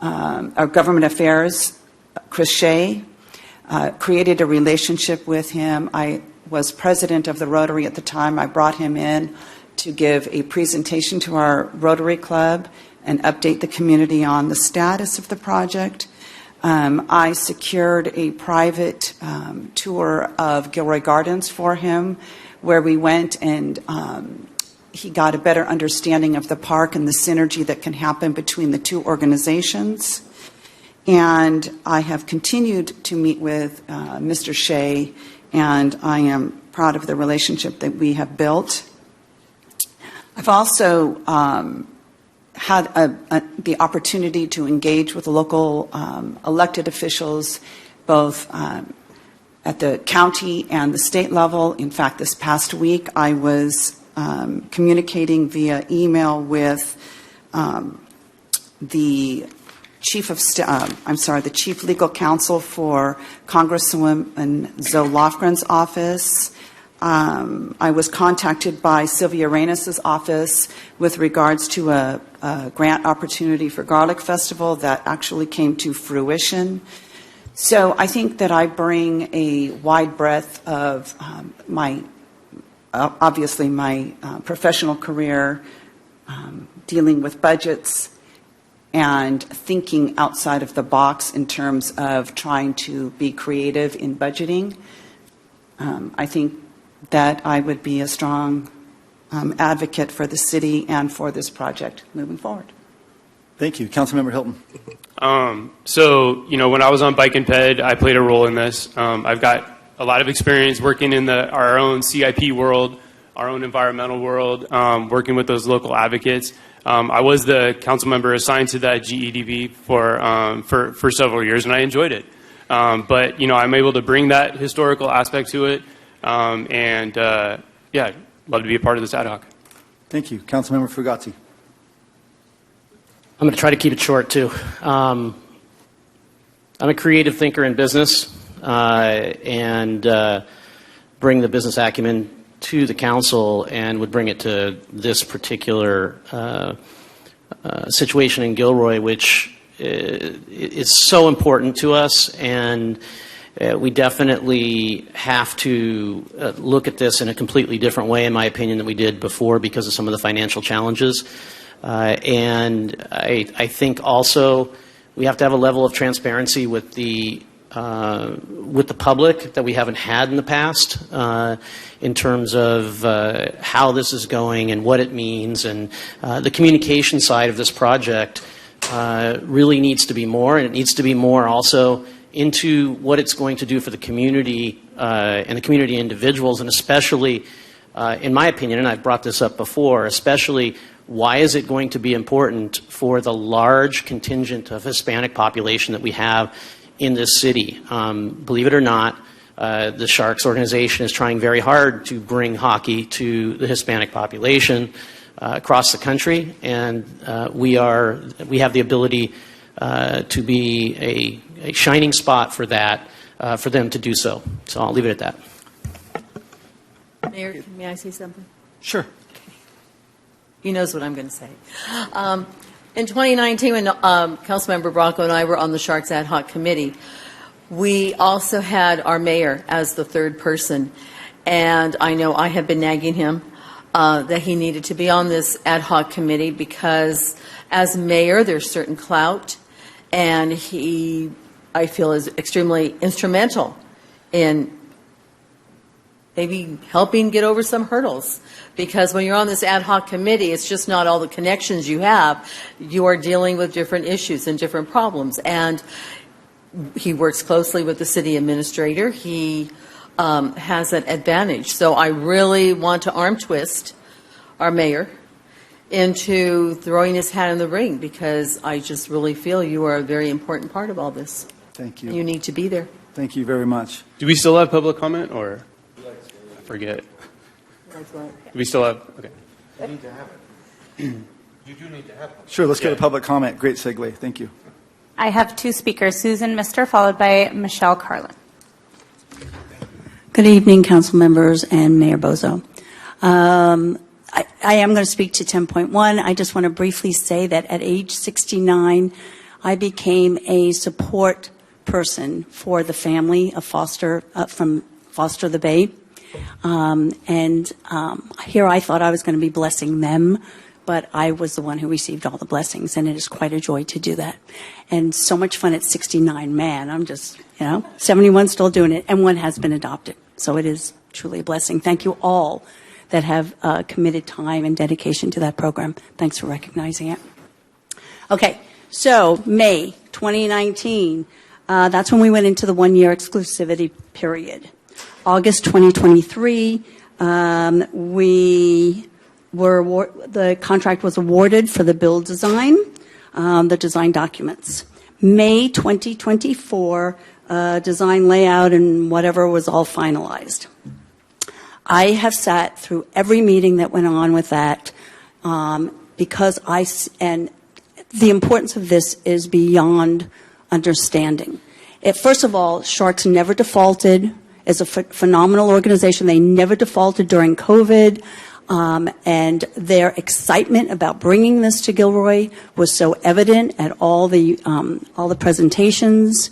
Affairs, Chris Shea, created a relationship with him. I was president of the Rotary at the time. I brought him in to give a presentation to our Rotary Club and update the community on the status of the project. I secured a private tour of Gilroy Gardens for him, where we went and he got a better understanding of the park and the synergy that can happen between the two organizations. And I have continued to meet with Mr. Shea, and I am proud of the relationship that we have built. I've also had the opportunity to engage with local elected officials, both at the county and the state level. In fact, this past week, I was communicating via email with the the chief legal counsel for Congresswoman Zoe Lofgren's office. I was contacted by Sylvia Reynes's office with regards to a grant opportunity for Garlic Festival that actually came to fruition. So I think that I bring a wide breadth of my professional career, dealing with budgets and thinking outside of the box in terms of trying to be creative in budgeting. I think that I would be a strong advocate for the city and for this project moving forward. Thank you. Councilmember Hilton. So, when I was on Bike and Ped, I played a role in this. I've got a lot of experience working in our own CIP world, our own environmental world, working with those local advocates. I was the council member assigned to that GEDB for several years, and I enjoyed it. But I'm able to bring that historical aspect to it, and love to be a part of this ad hoc. Thank you, Councilmember Fugazzi. I'm going to try to keep it short too. I'm a creative thinker in business, and bring the business acumen to the council, and would bring it to this particular situation in Gilroy, which is so important to us, and we definitely have to look at this in a completely different way, in my opinion, than we did before because of some of the financial challenges. And I think also we have to have a level of transparency with the public that we haven't had in the past, in terms of how this is going and what it means, and the communication side of this project really needs to be more, and it needs to be more also into what it's going to do for the community and the community individuals, and especially, in my opinion, and I've brought this up before, especially why is it going to be important for the large contingent of Hispanic population that we have in this city? Believe it or not, the Sharks organization is trying very hard to bring hockey to the Hispanic population across the country, and we have the ability to be a shining spot for that, for them to do so. So I'll leave it at that. Mayor, may I say something? Sure. He knows what I'm going to say. In 2019, when Councilmember Bracco and I were on the Sharks Ad Hoc Committee, we also had our mayor as the third person. And I know I have been nagging him that he needed to be on this ad hoc committee because as mayor, there's certain clout, and he, I feel, is extremely instrumental in maybe helping get over some hurdles. Because when you're on this ad hoc committee, it's just not all the connections you have. You are dealing with different issues and different problems. And he works closely with the city administrator. He has an advantage. So I really want to arm twist our mayor into throwing his hat in the ring, because I just really feel you are a very important part of all this. Thank you. You need to be there. Thank you very much. Do we still have public comment, or I forget? Do we still have? Okay. You need to have it. You do need to have it. Sure, let's go to public comment. Great segue. Thank you. I have two speakers, Susan Mister, followed by Michelle Carlin. Good evening, council members and Mayor Bozo. I am going to speak to 10.1. I just want to briefly say that at age 69, I became a support person for the family of Foster, from Foster the Bay. Here I thought I was going to be blessing them, but I was the one who received all the blessings, and it is quite a joy to do that. And so much fun at 69. Man, I'm just, 71 still doing it, and one has been adopted. So it is truly a blessing. Thank you all that have committed time and dedication to that program. Thanks for recognizing it. Okay, so May 2019, that's when we went into the one-year exclusivity period. August 2023, the contract was awarded for the build design, the design documents. May 2024, design layout and whatever was all finalized. I have sat through every meeting that went on with that because and the importance of this is beyond understanding. First of all, Sharks never defaulted. As a phenomenal organization, they never defaulted during COVID. And their excitement about bringing this to Gilroy was so evident at all the presentations.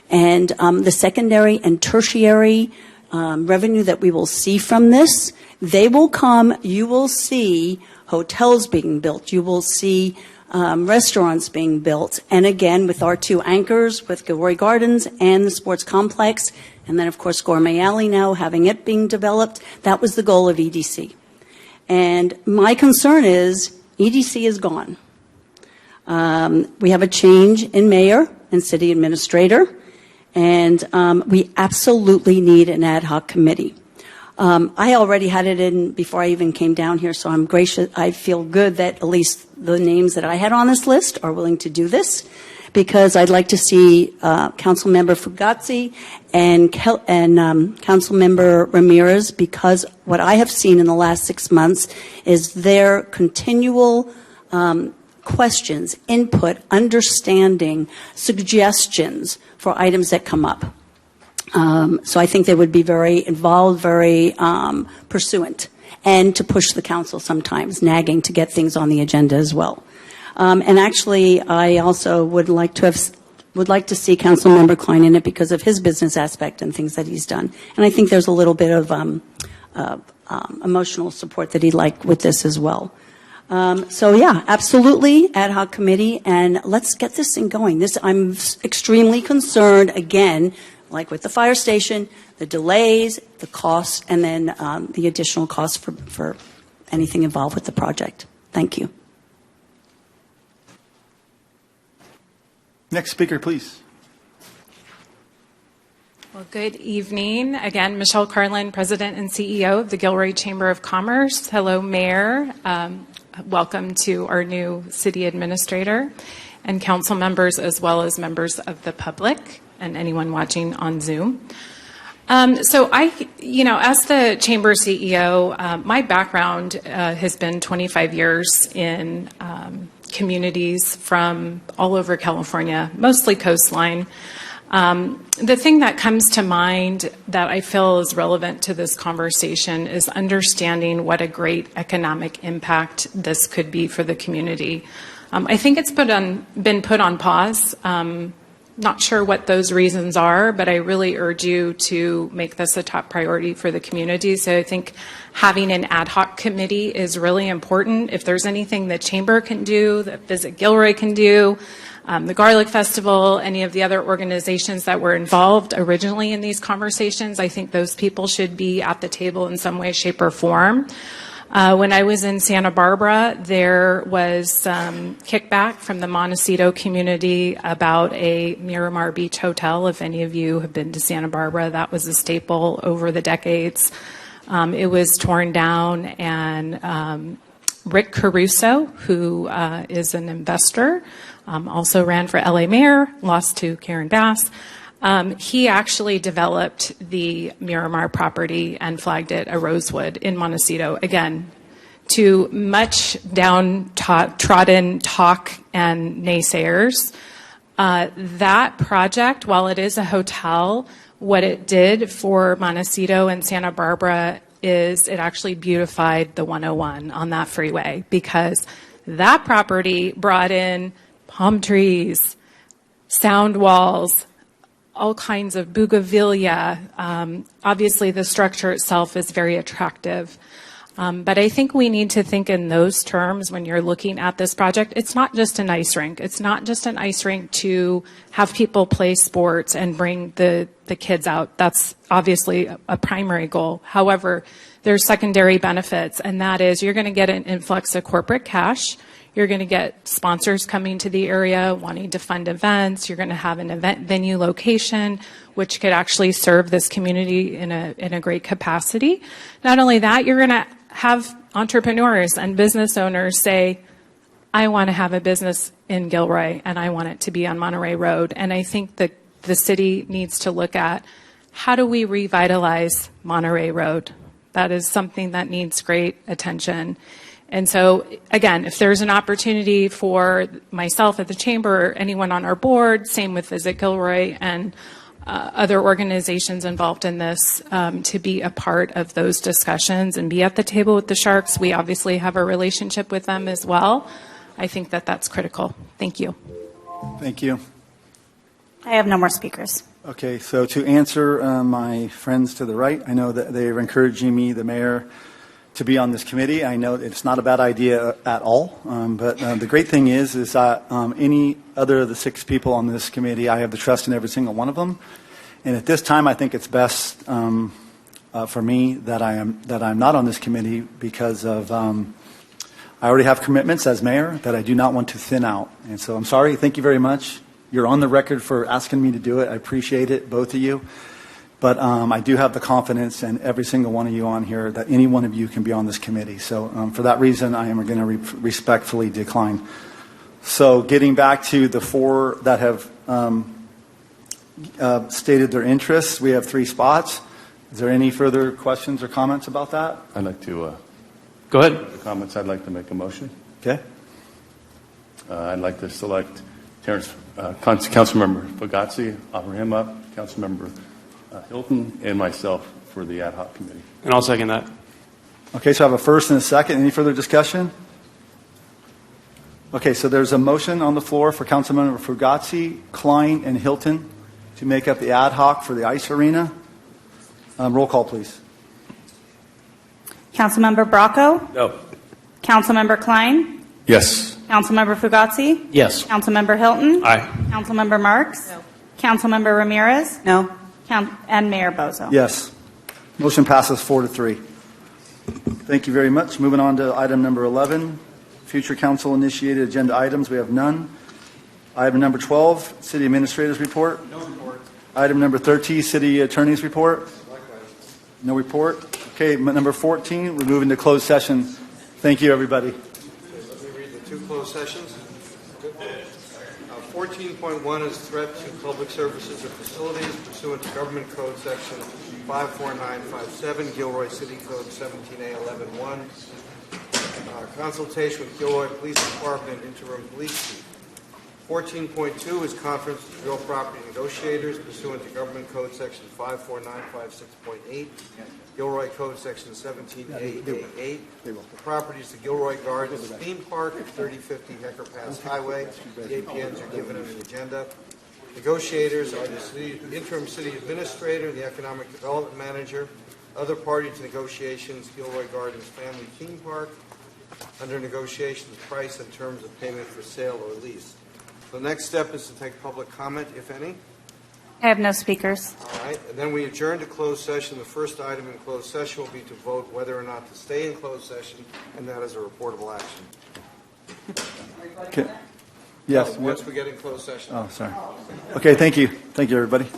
And the secondary and tertiary revenue that we will see from this, they will come. You will see hotels being built. You will see restaurants being built. And again, with our two anchors, with Gilroy Gardens and the sports complex, and then, of course, Gourmet Alley now, having it being developed, that was the goal of EDC. And my concern is EDC is gone. We have a change in mayor and city administrator, and we absolutely need an ad hoc committee. I already had it in before I even came down here, so I'm gracious. I feel good that at least the names that I had on this list are willing to do this, because I'd like to see Councilmember Fugazzi and Councilmember Ramirez, because what I have seen in the last 6 months is their continual questions, input, understanding, suggestions for items that come up. So I think they would be very involved, very pursuant, and to push the council sometimes, nagging to get things on the agenda as well. And actually, I also would like to see Councilmember Klein in it because of his business aspect and things that he's done. And I think there's a little bit of emotional support that he'd like with this as well. So yeah, absolutely, ad hoc committee, and let's get this thing going. I'm extremely concerned, again, like with the fire station, the delays, the costs, and then the additional costs for anything involved with the project. Thank you. Next speaker, please. Well, good evening. Again, Michelle Carlin, President and CEO of the Gilroy Chamber of Commerce. Hello, Mayor. Welcome to our new city administrator and council members, as well as members of the public and anyone watching on Zoom. So as the Chamber CEO, my background has been 25 years in communities from all over California, mostly coastline. The thing that comes to mind that I feel is relevant to this conversation is understanding what a great economic impact this could be for the community. I think it's been put on pause. Not sure what those reasons are, but I really urge you to make this a top priority for the community. So I think having an ad hoc committee is really important. If there's anything the Chamber can do, that Visit Gilroy can do, the Garlic Festival, any of the other organizations that were involved originally in these conversations, I think those people should be at the table in some way, shape, or form. When I was in Santa Barbara, there was some kickback from the Montecito community about a Miramar Beach hotel. If any of you have been to Santa Barbara, that was a staple over the decades. It was torn down, and Rick Caruso, who is an investor, also ran for LA mayor, lost to Karen Bass. He actually developed the Miramar property and flagged it a Rosewood in Montecito. Again, to much downtrodden talk and naysayers, that project, while it is a hotel, what it did for Montecito and Santa Barbara is it actually beautified the 101 on that freeway, because that property brought in palm trees, sound walls, all kinds of bougainvillea. Obviously, the structure itself is very attractive. But I think we need to think in those terms when you're looking at this project. It's not just an ice rink. It's not just an ice rink to have people play sports and bring the kids out. That's obviously a primary goal. However, there's secondary benefits, and that is you're going to get an influx of corporate cash. You're going to get sponsors coming to the area wanting to fund events. You're going to have an event venue location, which could actually serve this community in a great capacity. Not only that, you're going to have entrepreneurs and business owners say, I want to have a business in Gilroy, and I want it to be on Monterey Road. And I think that the city needs to look at how do we revitalize Monterey Road? That is something that needs great attention. And so, again, if there's an opportunity for myself at the Chamber or anyone on our board, same with Visit Gilroy and other organizations involved in this, to be a part of those discussions and be at the table with the Sharks. We obviously have a relationship with them as well. I think that that's critical. Thank you. Thank you. I have no more speakers. Okay, so to answer my friends to the right, I know that they're encouraging me, the mayor, to be on this committee. I know it's not a bad idea at all, but the great thing is that any other of the 6 people on this committee, I have the trust in every single one of them. And at this time, I think it's best for me that I'm not on this committee because of I already have commitments as mayor that I do not want to thin out. And so I'm sorry. Thank you very much. You're on the record for asking me to do it. I appreciate it, both of you. But I do have the confidence in every single one of you on here that any one of you can be on this committee. So for that reason, I am going to respectfully decline. So getting back to the 4 that have stated their interests, we have 3 spots. Is there any further questions or comments about that? I'd like to... Go ahead. The comments, I'd like to make a motion. Okay. I'd like to select Terrence, Councilmember Fugazzi, offer him up, Councilmember Hilton, and myself for the ad hoc committee. And I'll second that. Okay, so I have a first and a second. Any further discussion? Okay, so there's a motion on the floor for Councilmember Fugazzi, Klein, and Hilton to make up the ad hoc for the ice arena. Roll call, please. Councilmember Bracco? No. Councilmember Klein? Yes. Councilmember Fugazzi? Yes. Councilmember Hilton? Aye. Councilmember Marks? No. Councilmember Ramirez? No. And Mayor Bozo? Yes. Motion passes 4-3. Thank you very much. Moving on to item number 11, future council-initiated agenda items. We have none. Item number 12, City Administrator's Report. No report. Item number 13, City Attorney's Report. Likewise. No report. Okay, number 14, we're moving to closed session. Thank you, everybody. Okay, let me read the two closed sessions. 14.1 is threat to public services or facilities pursuant to Government Code Section 54957, Gilroy City Code 17A11.1. Consultation with Gilroy Police Department and interim police chief. 14.2 is conference with real property negotiators pursuant to Government Code Section 54956.8, Gilroy Code Section 17A88. The property is the Gilroy Gardens Theme Park at 3050 Hecker Pass Highway. The APNs are given on the agenda. Negotiators are the interim city administrator, the economic development manager. Other party to negotiations, Gilroy Gardens Family Theme Park. Under negotiations, price and terms of payment for sale or lease. The next step is to take public comment, if any. I have no speakers. All right, and then we adjourn to closed session. The first item in closed session will be to vote whether or not to stay in closed session, and that is a reportable action. Okay. Yes. Once we get in closed session. Oh, sorry. Okay, thank you. Thank you, everybody.